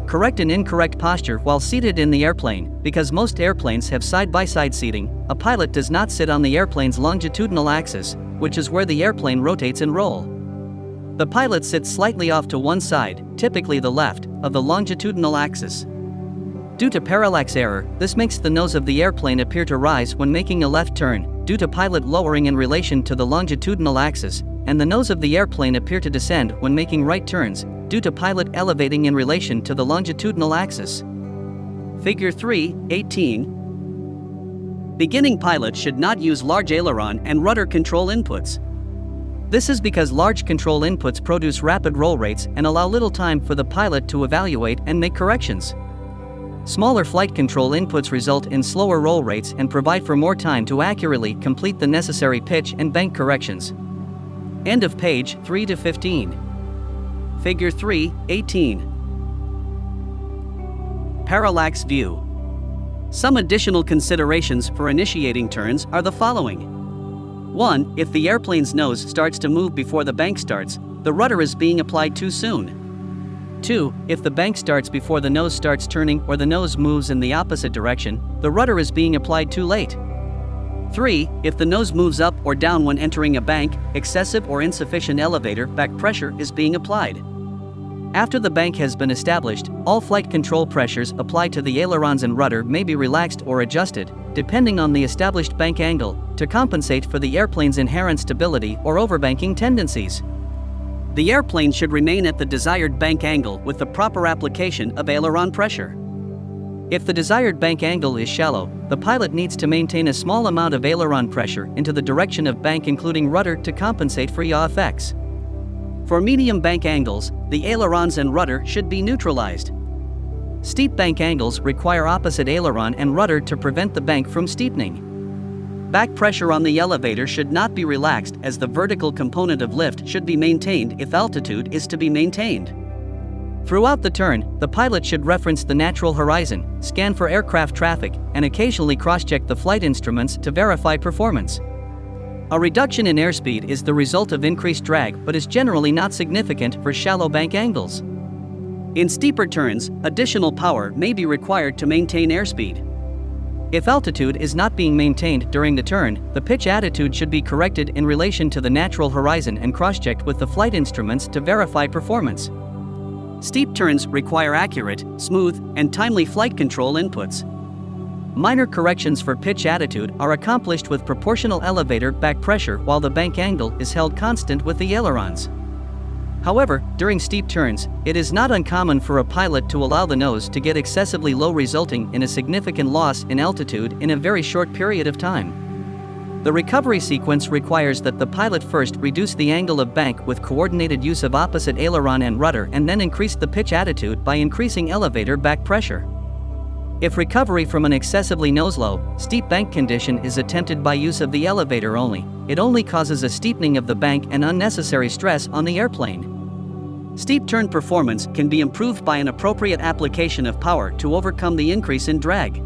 [SPEAKER 1] Correct an incorrect posture while seated in the airplane. Because most airplanes have side-by-side seating, a pilot does not sit on the airplane's longitudinal axis, which is where the airplane rotates and roll. The pilot sits slightly off to one side, typically the left, of the longitudinal axis. Due to parallax error, this makes the nose of the airplane appear to rise when making a left turn, due to pilot lowering in relation to the longitudinal axis, and the nose of the airplane appear to descend when making right turns, due to pilot elevating in relation to the longitudinal axis. Figure 3.18. Beginning pilots should not use large aileron and rudder control inputs. This is because large control inputs produce rapid roll rates and allow little time for the pilot to evaluate and make corrections. Smaller flight control inputs result in slower roll rates and provide for more time to accurately complete the necessary pitch and bank corrections. End of page 3 to 15. Figure 3.18. Parallax view. Some additional considerations for initiating turns are the following. 1. If the airplane's nose starts to move before the bank starts, the rudder is being applied too soon. 2. If the bank starts before the nose starts turning or the nose moves in the opposite direction, the rudder is being applied too late. 3. If the nose moves up or down when entering a bank, excessive or insufficient elevator back pressure is being applied. After the bank has been established, all flight control pressures applied to the ailerons and rudder may be relaxed or adjusted, depending on the established bank angle, to compensate for the airplane's inherent stability or overbanking tendencies. The airplane should remain at the desired bank angle with the proper application of aileron pressure. If the desired bank angle is shallow, the pilot needs to maintain a small amount of aileron pressure into the direction of bank including rudder to compensate for yaw effects. For medium bank angles, the ailerons and rudder should be neutralized. Steep bank angles require opposite aileron and rudder to prevent the bank from steepening. Back pressure on the elevator should not be relaxed as the vertical component of lift should be maintained if altitude is to be maintained. Throughout the turn, the pilot should reference the natural horizon, scan for aircraft traffic, and occasionally cross-check the flight instruments to verify performance. A reduction in airspeed is the result of increased drag but is generally not significant for shallow bank angles. In steeper turns, additional power may be required to maintain airspeed. If altitude is not being maintained during the turn, the pitch attitude should be corrected in relation to the natural horizon and cross-checked with the flight instruments to verify performance. Steep turns require accurate, smooth, and timely flight control inputs. Minor corrections for pitch attitude are accomplished with proportional elevator back pressure while the bank angle is held constant with the ailerons. However, during steep turns, it is not uncommon for a pilot to allow the nose to get excessively low, resulting in a significant loss in altitude in a very short period of time. The recovery sequence requires that the pilot first reduce the angle of bank with coordinated use of opposite aileron and rudder and then increase the pitch attitude by increasing elevator back pressure. If recovery from an excessively nose-low, steep bank condition is attempted by use of the elevator only, it only causes a steepening of the bank and unnecessary stress on the airplane. Steep turn performance can be improved by an appropriate application of power to overcome the increase in drag.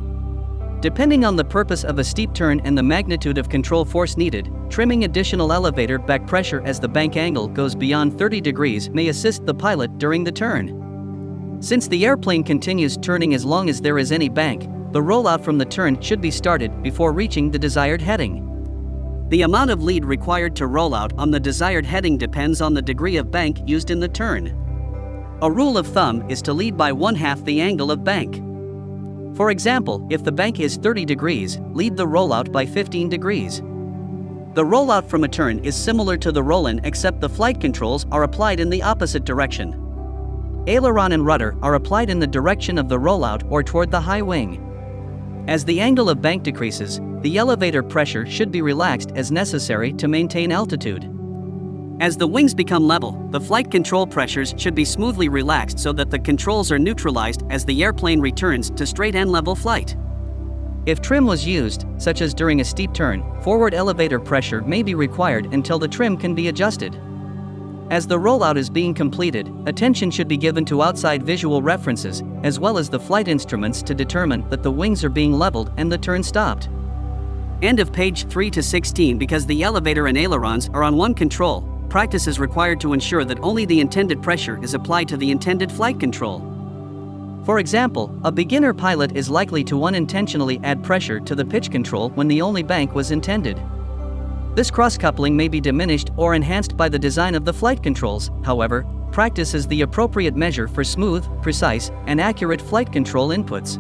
[SPEAKER 1] Depending on the purpose of a steep turn and the magnitude of control force needed, trimming additional elevator back pressure as the bank angle goes beyond 30 degrees may assist the pilot during the turn. Since the airplane continues turning as long as there is any bank, the rollout from the turn should be started before reaching the desired heading. The amount of lead required to roll out on the desired heading depends on the degree of bank used in the turn. A rule of thumb is to lead by 1/2 the angle of bank. For example, if the bank is 30 degrees, lead the rollout by 15 degrees. The rollout from a turn is similar to the roll-in except the flight controls are applied in the opposite direction. Aileron and rudder are applied in the direction of the rollout or toward the high wing. As the angle of bank decreases, the elevator pressure should be relaxed as necessary to maintain altitude. As the wings become level, the flight control pressures should be smoothly relaxed so that the controls are neutralized as the airplane returns to straight and level flight. If trim was used, such as during a steep turn, forward elevator pressure may be required until the trim can be adjusted. As the rollout is being completed, attention should be given to outside visual references, as well as the flight instruments to determine that the wings are being leveled and the turn stopped. End of page 3 to 16. Because the elevator and ailerons are on one control, practice is required to ensure that only the intended pressure is applied to the intended flight control. For example, a beginner pilot is likely to unintentionally add pressure to the pitch control when the only bank was intended. This cross-coupling may be diminished or enhanced by the design of the flight controls. However, practice is the appropriate measure for smooth, precise, and accurate flight control inputs.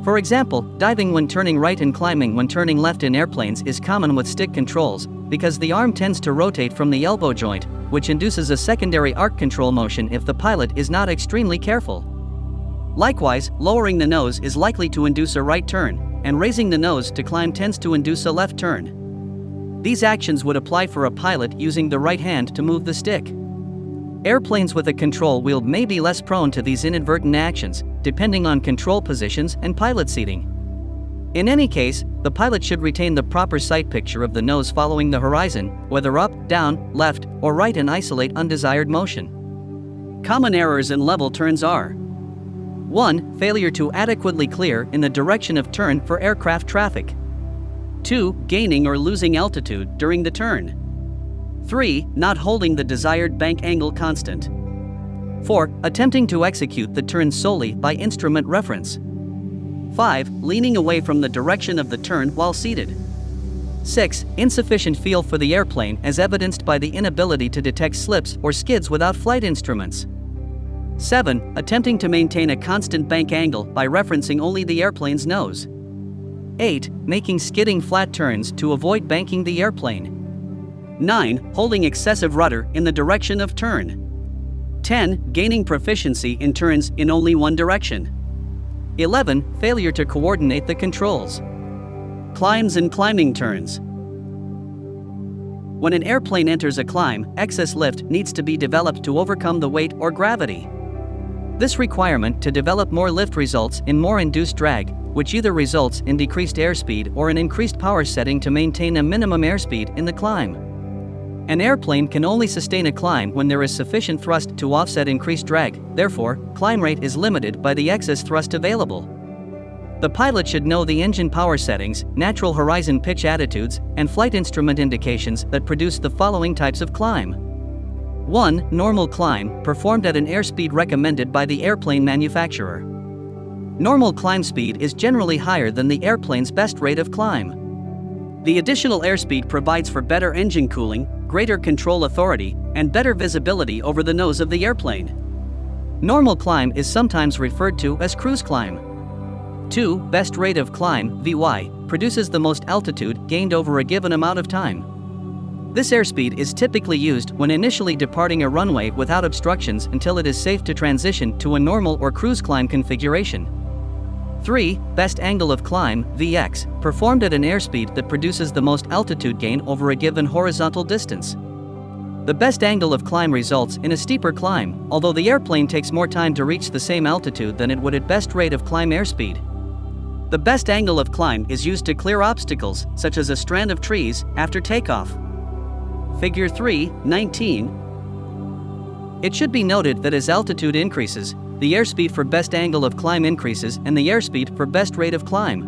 [SPEAKER 1] For example, diving when turning right and climbing when turning left in airplanes is common with stick controls, because the arm tends to rotate from the elbow joint, which induces a secondary arc control motion if the pilot is not extremely careful. Likewise, lowering the nose is likely to induce a right turn, and raising the nose to climb tends to induce a left turn. These actions would apply for a pilot using the right hand to move the stick. Airplanes with a control wheel may be less prone to these inadvertent actions, depending on control positions and pilot seating. In any case, the pilot should retain the proper sight picture of the nose following the horizon, whether up, down, left, or right, and isolate undesired motion. Common errors in level turns are: 1. Failure to adequately clear in the direction of turn for aircraft traffic. 2. Gaining or losing altitude during the turn. 3. Not holding the desired bank angle constant. 4. Attempting to execute the turn solely by instrument reference. 5. Leaning away from the direction of the turn while seated. 6. Insufficient feel for the airplane as evidenced by the inability to detect slips or skids without flight instruments. 7. Attempting to maintain a constant bank angle by referencing only the airplane's nose. 8. Making skidding flat turns to avoid banking the airplane. 9. Holding excessive rudder in the direction of turn. 10. Gaining proficiency in turns in only one direction. 11. Failure to coordinate the controls. Climbs and climbing turns. When an airplane enters a climb, excess lift needs to be developed to overcome the weight or gravity. This requirement to develop more lift results in more induced drag, which either results in decreased airspeed or an increased power setting to maintain a minimum airspeed in the climb. An airplane can only sustain a climb when there is sufficient thrust to offset increased drag, therefore, climb rate is limited by the excess thrust available. The pilot should know the engine power settings, natural horizon pitch attitudes, and flight instrument indications that produce the following types of climb. 1. Normal climb, performed at an airspeed recommended by the airplane manufacturer. Normal climb speed is generally higher than the airplane's best rate of climb. The additional airspeed provides for better engine cooling, greater control authority, and better visibility over the nose of the airplane. Normal climb is sometimes referred to as cruise climb. 2. Best rate of climb, VY, produces the most altitude gained over a given amount of time. This airspeed is typically used when initially departing a runway without obstructions until it is safe to transition to a normal or cruise climb configuration. 3. Best angle of climb, VX, performed at an airspeed that produces the most altitude gain over a given horizontal distance. The best angle of climb results in a steeper climb, although the airplane takes more time to reach the same altitude than it would at best rate of climb airspeed. The best angle of climb is used to clear obstacles, such as a strand of trees, after takeoff. Figure 3.19. It should be noted that as altitude increases, the airspeed for best angle of climb increases and the airspeed for best rate of climb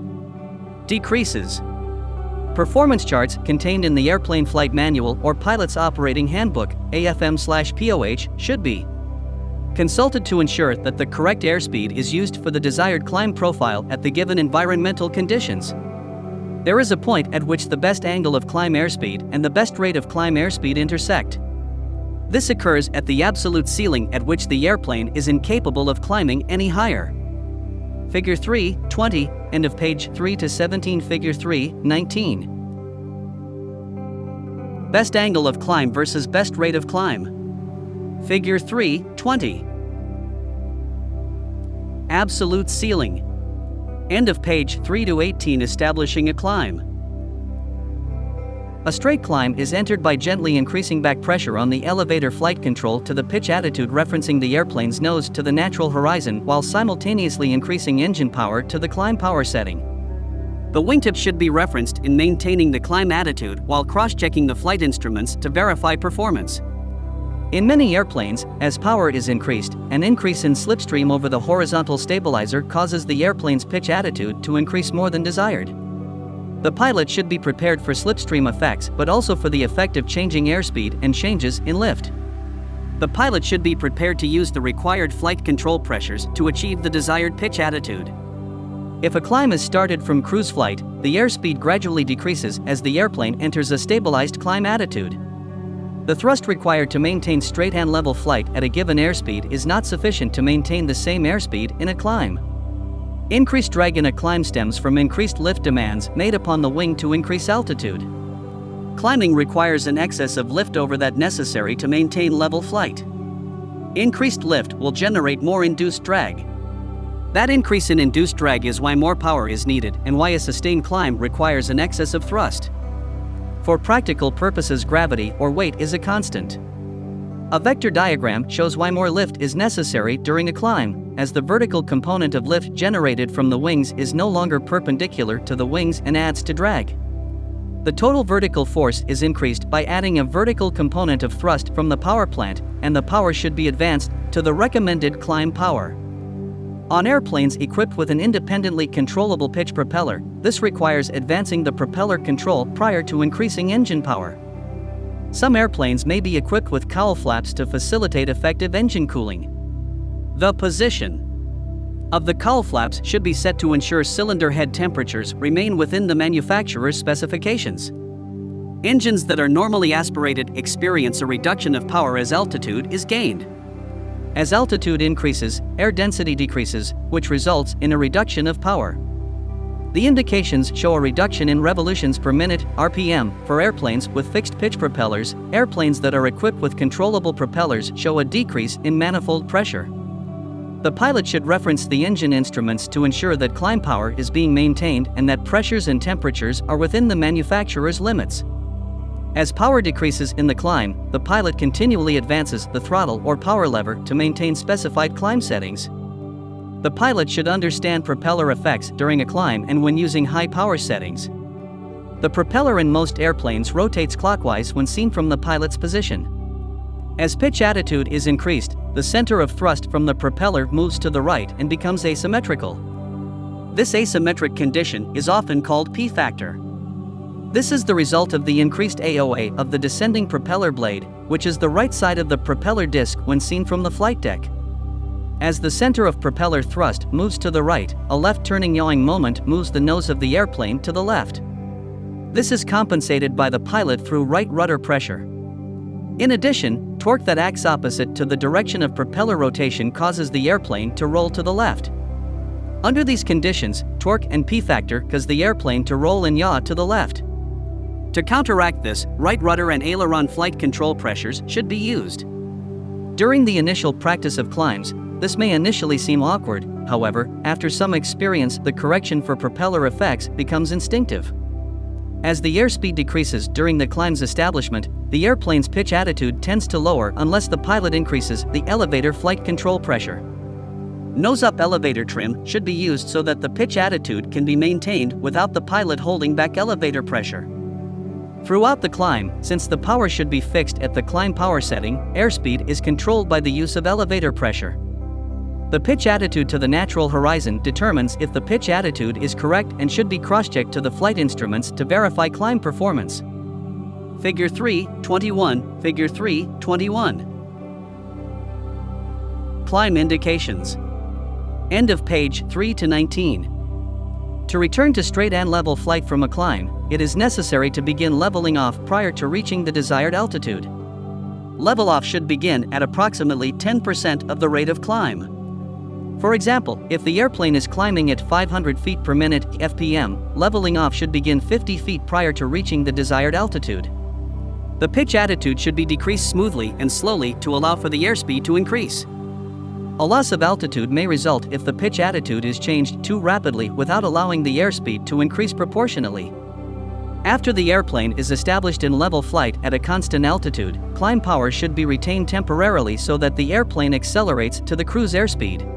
[SPEAKER 1] decreases. Performance charts contained in the Airplane Flight Manual or Pilot's Operating Handbook, AFM/POH, should be consulted to ensure that the correct airspeed is used for the desired climb profile at the given environmental conditions. There is a point at which the best angle of climb airspeed and the best rate of climb airspeed intersect. This occurs at the absolute ceiling at which the airplane is incapable of climbing any higher. Figure 3.20, end of page 3 to 17. Figure 3.19. Best angle of climb versus best rate of climb. Figure 3.20. Absolute ceiling. End of page 3 to 18. Establishing a climb. A straight climb is entered by gently increasing back pressure on the elevator flight control to the pitch attitude referencing the airplane's nose to the natural horizon while simultaneously increasing engine power to the climb power setting. The wingtip should be referenced in maintaining the climb attitude while cross-checking the flight instruments to verify performance. In many airplanes, as power is increased, an increase in slipstream over the horizontal stabilizer causes the airplane's pitch attitude to increase more than desired. The pilot should be prepared for slipstream effects but also for the effect of changing airspeed and changes in lift. The pilot should be prepared to use the required flight control pressures to achieve the desired pitch attitude. If a climb is started from cruise flight, the airspeed gradually decreases as the airplane enters a stabilized climb attitude. The thrust required to maintain straight and level flight at a given airspeed is not sufficient to maintain the same airspeed in a climb. Increased drag in a climb stems from increased lift demands made upon the wing to increase altitude. Climbing requires an excess of lift over that necessary to maintain level flight. Increased lift will generate more induced drag. That increase in induced drag is why more power is needed and why a sustained climb requires an excess of thrust. For practical purposes, gravity or weight is a constant. A vector diagram shows why more lift is necessary during a climb, as the vertical component of lift generated from the wings is no longer perpendicular to the wings and adds to drag. The total vertical force is increased by adding a vertical component of thrust from the power plant, and the power should be advanced to the recommended climb power. On airplanes equipped with an independently controllable pitch propeller, this requires advancing the propeller control prior to increasing engine power. Some airplanes may be equipped with cowl flaps to facilitate effective engine cooling. The position of the cowl flaps should be set to ensure cylinder head temperatures remain within the manufacturer's specifications. Engines that are normally aspirated experience a reduction of power as altitude is gained. As altitude increases, air density decreases, which results in a reduction of power. The indications show a reduction in revolutions per minute (RPM) for airplanes with fixed pitch propellers. Airplanes that are equipped with controllable propellers show a decrease in manifold pressure. The pilot should reference the engine instruments to ensure that climb power is being maintained and that pressures and temperatures are within the manufacturer's limits. As power decreases in the climb, the pilot continually advances the throttle or power lever to maintain specified climb settings. The pilot should understand propeller effects during a climb and when using high power settings. The propeller in most airplanes rotates clockwise when seen from the pilot's position. As pitch attitude is increased, the center of thrust from the propeller moves to the right and becomes asymmetrical. This asymmetric condition is often called P factor. This is the result of the increased AOA of the descending propeller blade, which is the right side of the propeller disc when seen from the flight deck. As the center of propeller thrust moves to the right, a left-turning yawing moment moves the nose of the airplane to the left. This is compensated by the pilot through right rudder pressure. In addition, torque that acts opposite to the direction of propeller rotation causes the airplane to roll to the left. Under these conditions, torque and P factor cause the airplane to roll and yaw to the left. To counteract this, right rudder and aileron flight control pressures should be used. During the initial practice of climbs, this may initially seem awkward, however, after some experience the correction for propeller effects becomes instinctive. As the airspeed decreases during the climb's establishment, the airplane's pitch attitude tends to lower unless the pilot increases the elevator flight control pressure. Nose-up elevator trim should be used so that the pitch attitude can be maintained without the pilot holding back elevator pressure. Throughout the climb, since the power should be fixed at the climb power setting, airspeed is controlled by the use of elevator pressure. The pitch attitude to the natural horizon determines if the pitch attitude is correct and should be cross-checked to the flight instruments to verify climb performance. Figure 3.21, Figure 3.21. Climb indications. End of page 3 to 19. To return to straight and level flight from a climb, it is necessary to begin leveling off prior to reaching the desired altitude. Level off should begin at approximately 10% of the rate of climb. For example, if the airplane is climbing at 500 feet per minute (fpm), leveling off should begin 50 feet prior to reaching the desired altitude. The pitch attitude should be decreased smoothly and slowly to allow for the airspeed to increase. A loss of altitude may result if the pitch attitude is changed too rapidly without allowing the airspeed to increase proportionally. After the airplane is established in level flight at a constant altitude, climb power should be retained temporarily so that the airplane accelerates to the cruise airspeed.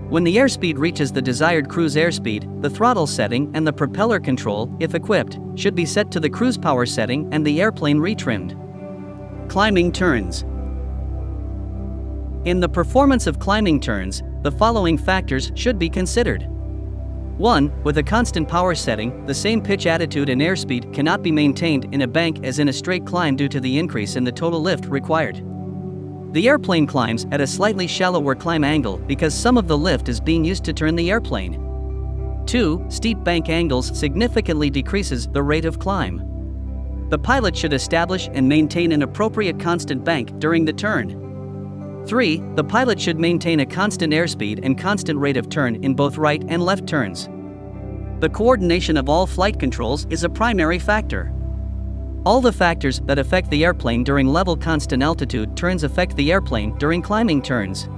[SPEAKER 1] When the airspeed reaches the desired cruise airspeed, the throttle setting and the propeller control, if equipped, should be set to the cruise power setting and the airplane retrimmed. Climbing turns. In the performance of climbing turns, the following factors should be considered. 1. With a constant power setting, the same pitch attitude and airspeed cannot be maintained in a bank as in a straight climb due to the increase in the total lift required. The airplane climbs at a slightly shallower climb angle because some of the lift is being used to turn the airplane. 2. Steep bank angles significantly decreases the rate of climb. The pilot should establish and maintain an appropriate constant bank during the turn. 3. The pilot should maintain a constant airspeed and constant rate of turn in both right and left turns. The coordination of all flight controls is a primary factor. All the factors that affect the airplane during level constant altitude turns affect the airplane during climbing turns.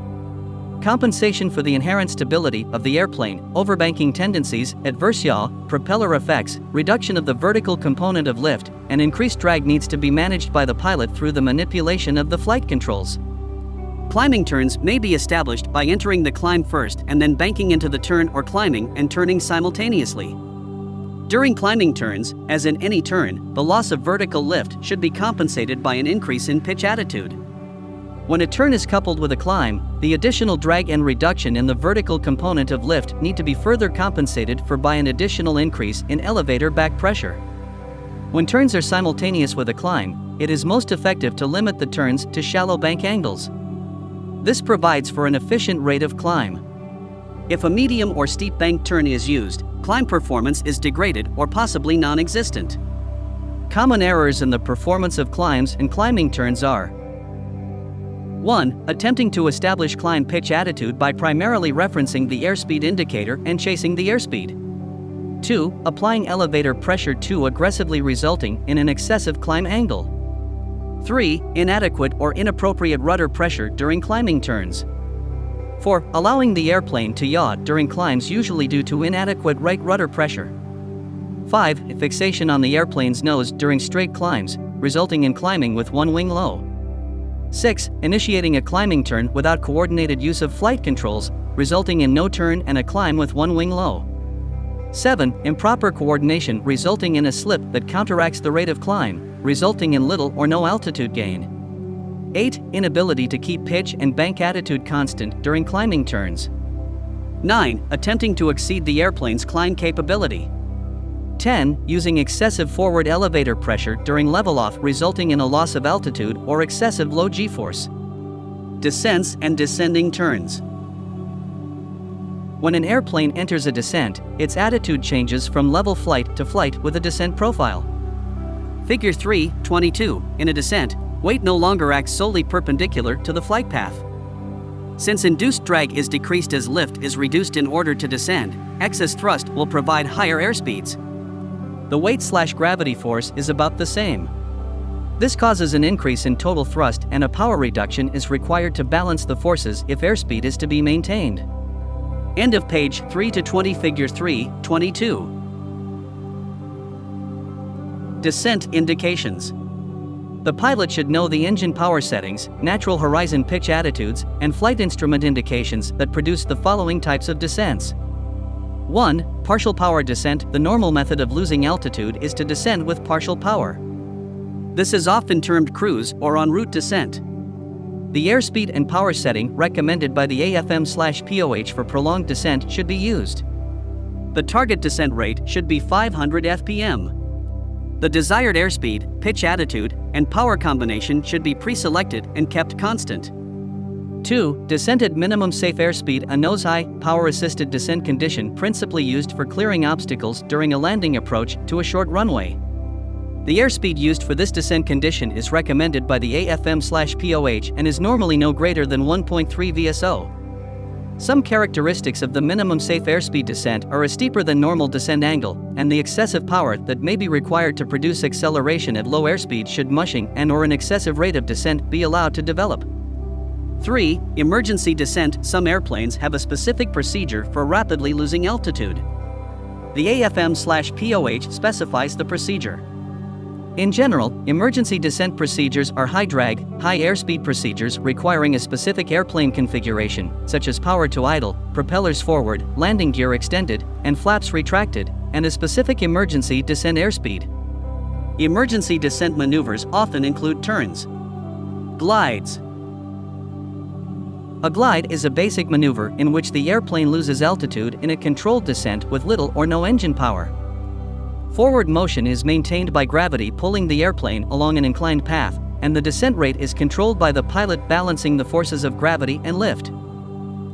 [SPEAKER 1] Compensation for the inherent stability of the airplane, overbanking tendencies, adverse yaw, propeller effects, reduction of the vertical component of lift, and increased drag needs to be managed by the pilot through the manipulation of the flight controls. Climbing turns may be established by entering the climb first and then banking into the turn or climbing and turning simultaneously. During climbing turns, as in any turn, the loss of vertical lift should be compensated by an increase in pitch attitude. When a turn is coupled with a climb, the additional drag and reduction in the vertical component of lift need to be further compensated for by an additional increase in elevator back pressure. When turns are simultaneous with a climb, it is most effective to limit the turns to shallow bank angles. This provides for an efficient rate of climb. If a medium or steep bank turn is used, climb performance is degraded or possibly non-existent. Common errors in the performance of climbs and climbing turns are: 1. Attempting to establish climb pitch attitude by primarily referencing the airspeed indicator and chasing the airspeed. 2. Applying elevator pressure too aggressively resulting in an excessive climb angle. 3. Inadequate or inappropriate rudder pressure during climbing turns. 4. Allowing the airplane to yaw during climbs, usually due to inadequate right rudder pressure. 5. Fixation on the airplane's nose during straight climbs, resulting in climbing with one wing low. 6. Initiating a climbing turn without coordinated use of flight controls, resulting in no turn and a climb with one wing low. 7. Improper coordination resulting in a slip that counteracts the rate of climb, resulting in little or no altitude gain. 8. Inability to keep pitch and bank attitude constant during climbing turns. 9. Attempting to exceed the airplane's climb capability. 10. Using excessive forward elevator pressure during level-off, resulting in a loss of altitude or excessive low g-force. Descents and descending turns. When an airplane enters a descent, its attitude changes from level flight to flight with a descent profile. Figure 3.22. In a descent, weight no longer acts solely perpendicular to the flight path. Since induced drag is decreased as lift is reduced in order to descend, excess thrust will provide higher airspeeds. The weight/gravity force is about the same. This causes an increase in total thrust, and a power reduction is required to balance the forces if airspeed is to be maintained. End of page 3 to 20. Figure 3.22. Descent indications. The pilot should know the engine power settings, natural horizon pitch attitudes, and flight instrument indications that produce the following types of descents. 1. Partial power descent. The normal method of losing altitude is to descend with partial power. This is often termed cruise or en route descent. The airspeed and power setting recommended by the AFM/POH for prolonged descent should be used. The target descent rate should be 500 fpm. The desired airspeed, pitch attitude, and power combination should be pre-selected and kept constant. 2. Descent at minimum safe airspeed. A nose-high, power-assisted descent condition principally used for clearing obstacles during a landing approach to a short runway. The airspeed used for this descent condition is recommended by the AFM/POH and is normally no greater than 1.3 VSO. Some characteristics of the minimum safe airspeed descent are a steeper than normal descent angle, and the excessive power that may be required to produce acceleration at low airspeed should mushing and/or an excessive rate of descent be allowed to develop. 3. Emergency descent. Some airplanes have a specific procedure for rapidly losing altitude. The AFM/POH specifies the procedure. In general, emergency descent procedures are high-drag, high-airspeed procedures requiring a specific airplane configuration, such as power to idle, propellers forward, landing gear extended, and flaps retracted, and a specific emergency descent airspeed. Emergency descent maneuvers often include turns. Glides. A glide is a basic maneuver in which the airplane loses altitude in a controlled descent with little or no engine power. Forward motion is maintained by gravity pulling the airplane along an inclined path, and the descent rate is controlled by the pilot balancing the forces of gravity and lift.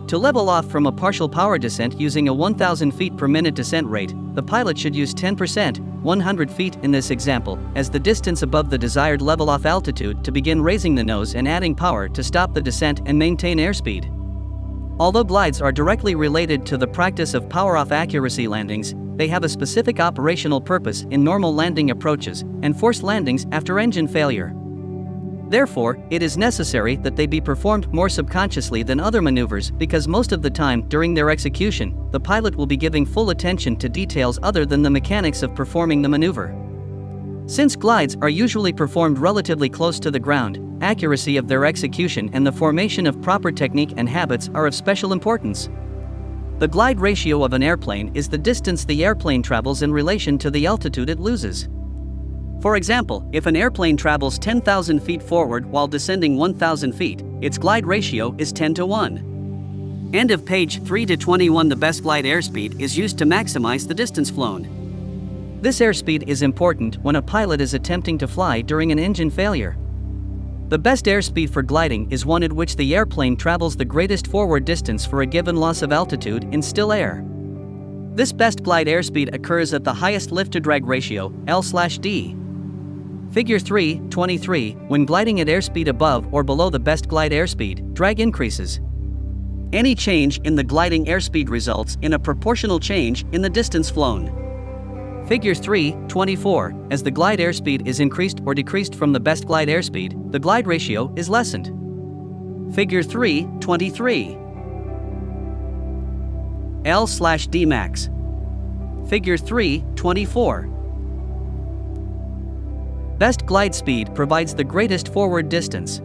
[SPEAKER 1] To level off from a partial power descent using a 1,000 feet per minute descent rate, the pilot should use 10%, 100 feet in this example, as the distance above the desired level-off altitude to begin raising the nose and adding power to stop the descent and maintain airspeed. Although glides are directly related to the practice of power-off accuracy landings, they have a specific operational purpose in normal landing approaches and forced landings after engine failure. Therefore, it is necessary that they be performed more subconsciously than other maneuvers because most of the time during their execution, the pilot will be giving full attention to details other than the mechanics of performing the maneuver. Since glides are usually performed relatively close to the ground, accuracy of their execution and the formation of proper technique and habits are of special importance. The glide ratio of an airplane is the distance the airplane travels in relation to the altitude it loses. For example, if an airplane travels 10,000 feet forward while descending 1,000 feet, its glide ratio is 10:1. End of page 3 to 21. The best glide airspeed is used to maximize the distance flown. This airspeed is important when a pilot is attempting to fly during an engine failure. The best airspeed for gliding is one at which the airplane travels the greatest forward distance for a given loss of altitude in still air. This best glide airspeed occurs at the highest lift-to-drag ratio, L/D. Figure 3.23. When gliding at airspeed above or below the best glide airspeed, drag increases. Any change in the gliding airspeed results in a proportional change in the distance flown. Figure 3.24. As the glide airspeed is increased or decreased from the best glide airspeed, the glide ratio is lessened. Figure 3.23. L/D max. Figure 3.24. Best glide speed provides the greatest forward distance.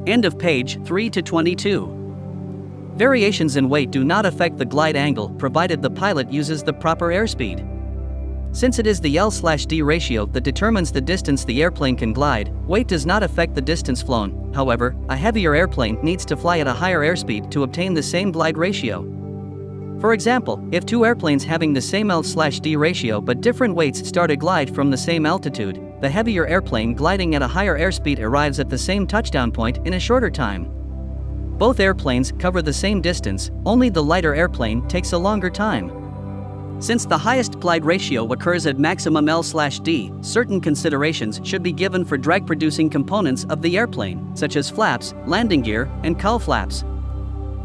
[SPEAKER 1] End of page 3-22. Variations in weight do not affect the glide angle provided the pilot uses the proper airspeed. Since it is the L/D ratio that determines the distance the airplane can glide, weight does not affect the distance flown. However, a heavier airplane needs to fly at a higher airspeed to obtain the same glide ratio. For example, if two airplanes having the same L/D ratio but different weights start a glide from the same altitude, the heavier airplane gliding at a higher airspeed arrives at the same touchdown point in a shorter time. Both airplanes cover the same distance, only the lighter airplane takes a longer time. Since the highest glide ratio occurs at maximum L/D, certain considerations should be given for drag-producing components of the airplane, such as flaps, landing gear, and cowl flaps.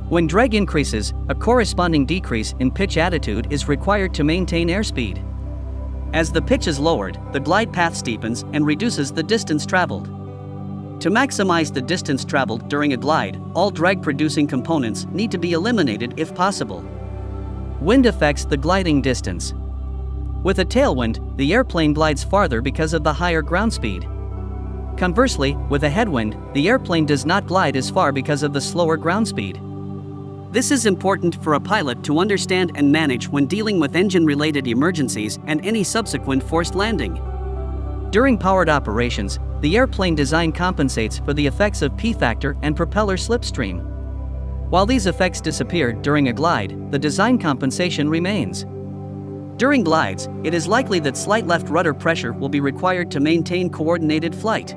[SPEAKER 1] When drag increases, a corresponding decrease in pitch attitude is required to maintain airspeed. As the pitch is lowered, the glide path steepens and reduces the distance traveled. To maximize the distance traveled during a glide, all drag-producing components need to be eliminated if possible. Wind affects the gliding distance. With a tailwind, the airplane glides farther because of the higher ground speed. Conversely, with a headwind, the airplane does not glide as far because of the slower ground speed. This is important for a pilot to understand and manage when dealing with engine-related emergencies and any subsequent forced landing. During powered operations, the airplane design compensates for the effects of P-factor and propeller slipstream. While these effects disappear during a glide, the design compensation remains. During glides, it is likely that slight left rudder pressure will be required to maintain coordinated flight.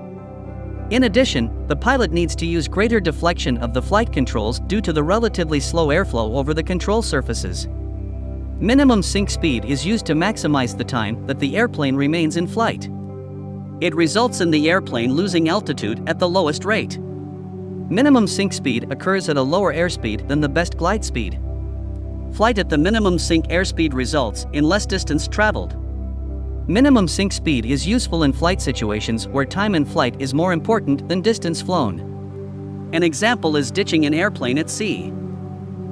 [SPEAKER 1] In addition, the pilot needs to use greater deflection of the flight controls due to the relatively slow airflow over the control surfaces. Minimum sink speed is used to maximize the time that the airplane remains in flight. It results in the airplane losing altitude at the lowest rate. Minimum sink speed occurs at a lower airspeed than the best glide speed. Flight at the minimum sink airspeed results in less distance traveled. Minimum sink speed is useful in flight situations where time in flight is more important than distance flown. An example is ditching an airplane at sea.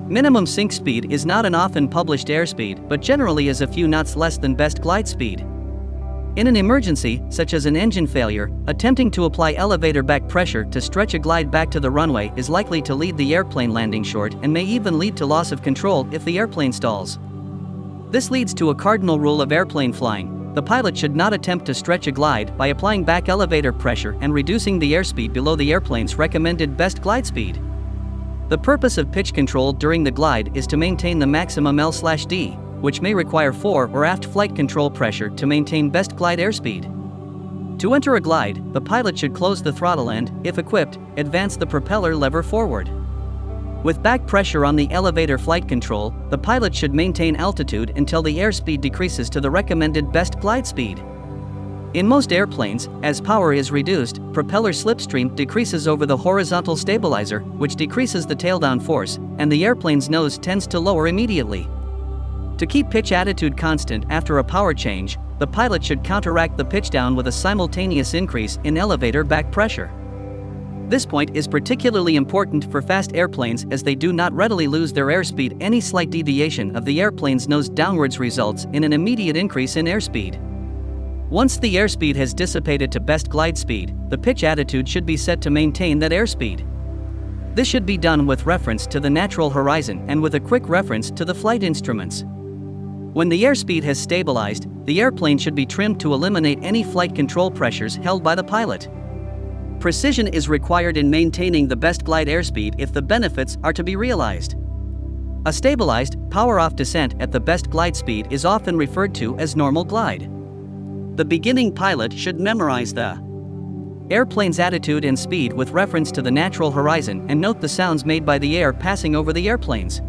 [SPEAKER 1] Minimum sink speed is not an often published airspeed but generally is a few knots less than best glide speed. In an emergency, such as an engine failure, attempting to apply elevator back pressure to stretch a glide back to the runway is likely to lead the airplane landing short and may even lead to loss of control if the airplane stalls. This leads to a cardinal rule of airplane flying: the pilot should not attempt to stretch a glide by applying back elevator pressure and reducing the airspeed below the airplane's recommended best glide speed. The purpose of pitch control during the glide is to maintain the maximum L/D, which may require fore or aft flight control pressure to maintain best glide airspeed. To enter a glide, the pilot should close the throttle and, if equipped, advance the propeller lever forward. With back pressure on the elevator flight control, the pilot should maintain altitude until the airspeed decreases to the recommended best glide speed. In most airplanes, as power is reduced, propeller slipstream decreases over the horizontal stabilizer, which decreases the taildown force, and the airplane's nose tends to lower immediately. To keep pitch attitude constant after a power change, the pilot should counteract the pitch down with a simultaneous increase in elevator back pressure. This point is particularly important for fast airplanes as they do not readily lose their airspeed. Any slight deviation of the airplane's nose downwards results in an immediate increase in airspeed. Once the airspeed has dissipated to best glide speed, the pitch attitude should be set to maintain that airspeed. This should be done with reference to the natural horizon and with a quick reference to the flight instruments. When the airspeed has stabilized, the airplane should be trimmed to eliminate any flight control pressures held by the pilot. Precision is required in maintaining the best glide airspeed if the benefits are to be realized. A stabilized, power-off descent at the best glide speed is often referred to as normal glide. The beginning pilot should memorize the airplane's attitude and speed with reference to the natural horizon and note the sounds made by the air passing over the airplanes.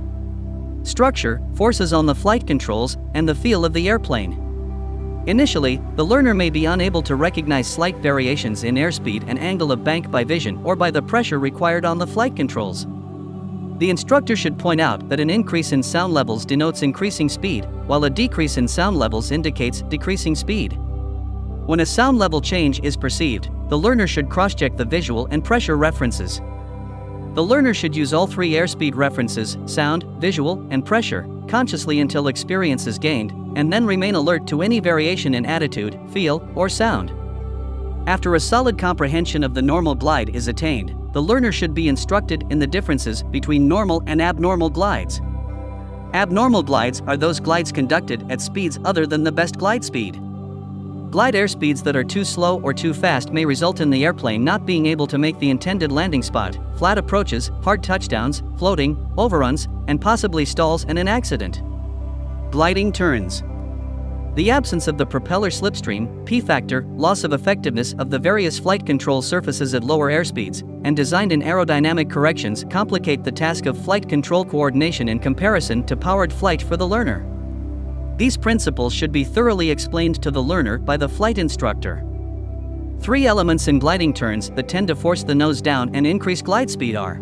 [SPEAKER 1] Structure, forces on the flight controls, and the feel of the airplane. Initially, the learner may be unable to recognize slight variations in airspeed and angle of bank by vision or by the pressure required on the flight controls. The instructor should point out that an increase in sound levels denotes increasing speed, while a decrease in sound levels indicates decreasing speed. When a sound level change is perceived, the learner should cross-check the visual and pressure references. The learner should use all three airspeed references, sound, visual, and pressure, consciously until experience is gained, and then remain alert to any variation in attitude, feel, or sound. After a solid comprehension of the normal glide is attained, the learner should be instructed in the differences between normal and abnormal glides. Abnormal glides are those glides conducted at speeds other than the best glide speed. Glide airspeeds that are too slow or too fast may result in the airplane not being able to make the intended landing spot, flat approaches, hard touchdowns, floating, overruns, and possibly stalls and an accident. Gliding turns. The absence of the propeller slipstream, P-factor, loss of effectiveness of the various flight control surfaces at lower airspeeds, and designed in aerodynamic corrections complicate the task of flight control coordination in comparison to powered flight for the learner. These principles should be thoroughly explained to the learner by the flight instructor. 3 elements in gliding turns that tend to force the nose down and increase glide speed are: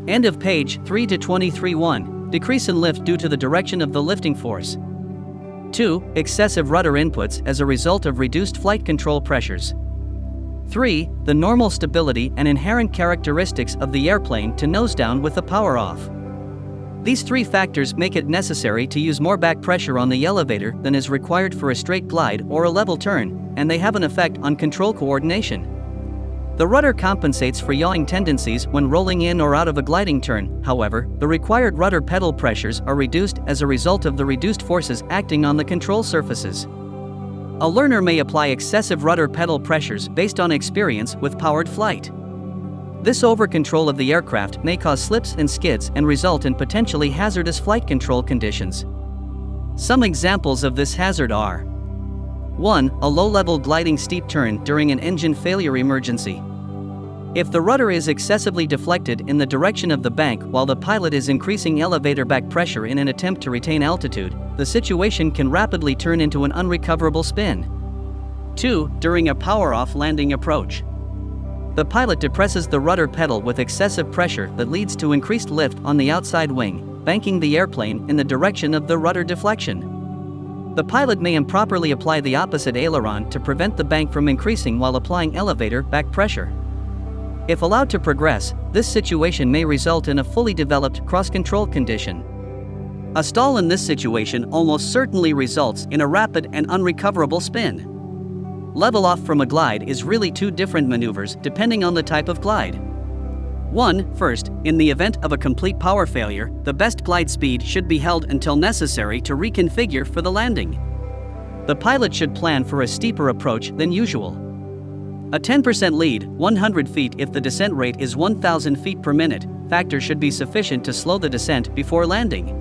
[SPEAKER 1] end of page 3 to 23. 1. Decrease in lift due to the direction of the lifting force. 2. Excessive rudder inputs as a result of reduced flight control pressures. 3. The normal stability and inherent characteristics of the airplane to nose down with the power off. These 3 factors make it necessary to use more back pressure on the elevator than is required for a straight glide or a level turn, and they have an effect on control coordination. The rudder compensates for yawing tendencies when rolling in or out of a gliding turn. However, the required rudder pedal pressures are reduced as a result of the reduced forces acting on the control surfaces. A learner may apply excessive rudder pedal pressures based on experience with powered flight. This over-control of the aircraft may cause slips and skids and result in potentially hazardous flight control conditions. Some examples of this hazard are: 1. A low-level gliding steep turn during an engine failure emergency. If the rudder is excessively deflected in the direction of the bank while the pilot is increasing elevator back pressure in an attempt to retain altitude, the situation can rapidly turn into an unrecoverable spin. 2. During a power-off landing approach. The pilot depresses the rudder pedal with excessive pressure that leads to increased lift on the outside wing, banking the airplane in the direction of the rudder deflection. The pilot may improperly apply the opposite aileron to prevent the bank from increasing while applying elevator back pressure. If allowed to progress, this situation may result in a fully developed cross-control condition. A stall in this situation almost certainly results in a rapid and unrecoverable spin. Level off from a glide is really 2 different maneuvers depending on the type of glide. 1. First, in the event of a complete power failure, the best glide speed should be held until necessary to reconfigure for the landing. The pilot should plan for a steeper approach than usual. A 10% lead, 100 feet if the descent rate is 1,000 feet per minute, factor should be sufficient to slow the descent before landing.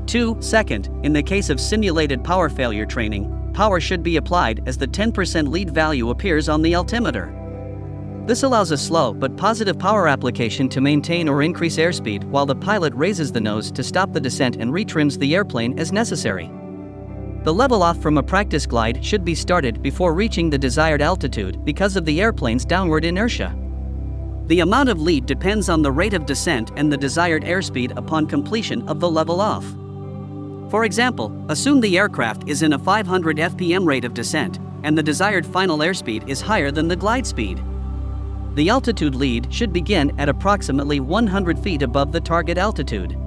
[SPEAKER 1] 2. Second, in the case of simulated power failure training, power should be applied as the 10% lead value appears on the altimeter. This allows a slow but positive power application to maintain or increase airspeed while the pilot raises the nose to stop the descent and retrims the airplane as necessary. The level off from a practice glide should be started before reaching the desired altitude because of the airplane's downward inertia. The amount of lead depends on the rate of descent and the desired airspeed upon completion of the level off. For example, assume the aircraft is in a 500 fpm rate of descent, and the desired final airspeed is higher than the glide speed. The altitude lead should begin at approximately 100 feet above the target altitude.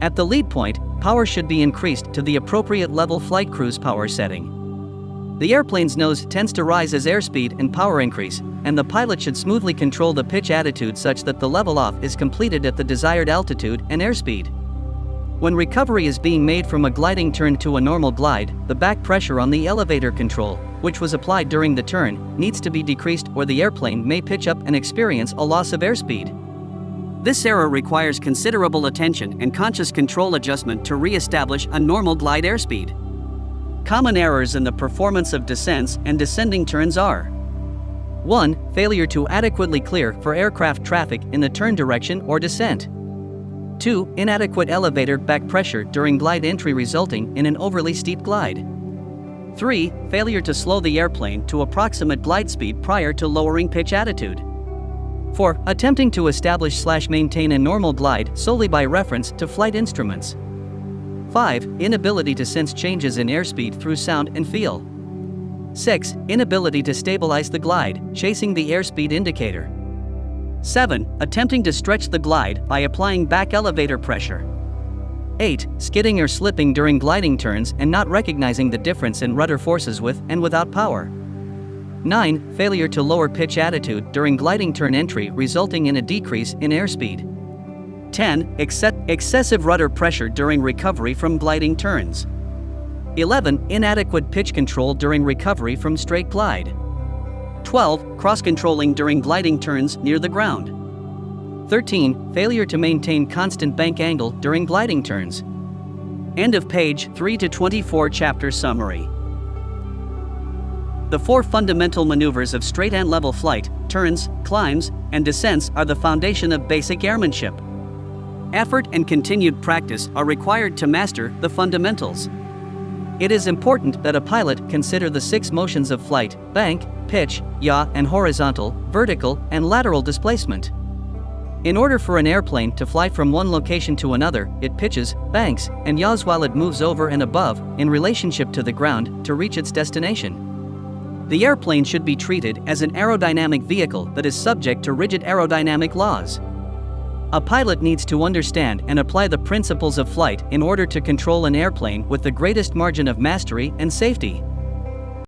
[SPEAKER 1] At the lead point, power should be increased to the appropriate level flight cruise power setting. The airplane's nose tends to rise as airspeed and power increase, and the pilot should smoothly control the pitch attitude such that the level off is completed at the desired altitude and airspeed. When recovery is being made from a gliding turn to a normal glide, the back pressure on the elevator control, which was applied during the turn, needs to be decreased or the airplane may pitch up and experience a loss of airspeed. This error requires considerable attention and conscious control adjustment to re-establish a normal glide airspeed. Common errors in the performance of descents and descending turns are: 1. Failure to adequately clear for aircraft traffic in the turn direction or descent. 2. Inadequate elevator back pressure during glide entry resulting in an overly steep glide. 3. Failure to slow the airplane to approximate glide speed prior to lowering pitch attitude. 4. Attempting to establish/maintain a normal glide solely by reference to flight instruments. 5. Inability to sense changes in airspeed through sound and feel. 6. Inability to stabilize the glide, chasing the airspeed indicator. 7. Attempting to stretch the glide by applying back elevator pressure. 8. Skidding or slipping during gliding turns and not recognizing the difference in rudder forces with and without power. 9. Failure to lower pitch attitude during gliding turn entry, resulting in a decrease in airspeed. 10. Excessive rudder pressure during recovery from gliding turns. 11. Inadequate pitch control during recovery from straight glide. 12. Cross-controlling during gliding turns near the ground. 13. Failure to maintain constant bank angle during gliding turns. End of page 3 to 24 chapter summary. The 4 fundamental maneuvers of straight and level flight, turns, climbs, and descents are the foundation of basic airmanship. Effort and continued practice are required to master the fundamentals. It is important that a pilot consider the 6 motions of flight: bank, pitch, yaw, and horizontal, vertical, and lateral displacement. In order for an airplane to fly from one location to another, it pitches, banks, and yaws while it moves over and above, in relationship to the ground, to reach its destination. The airplane should be treated as an aerodynamic vehicle that is subject to rigid aerodynamic laws. A pilot needs to understand and apply the principles of flight in order to control an airplane with the greatest margin of mastery and safety.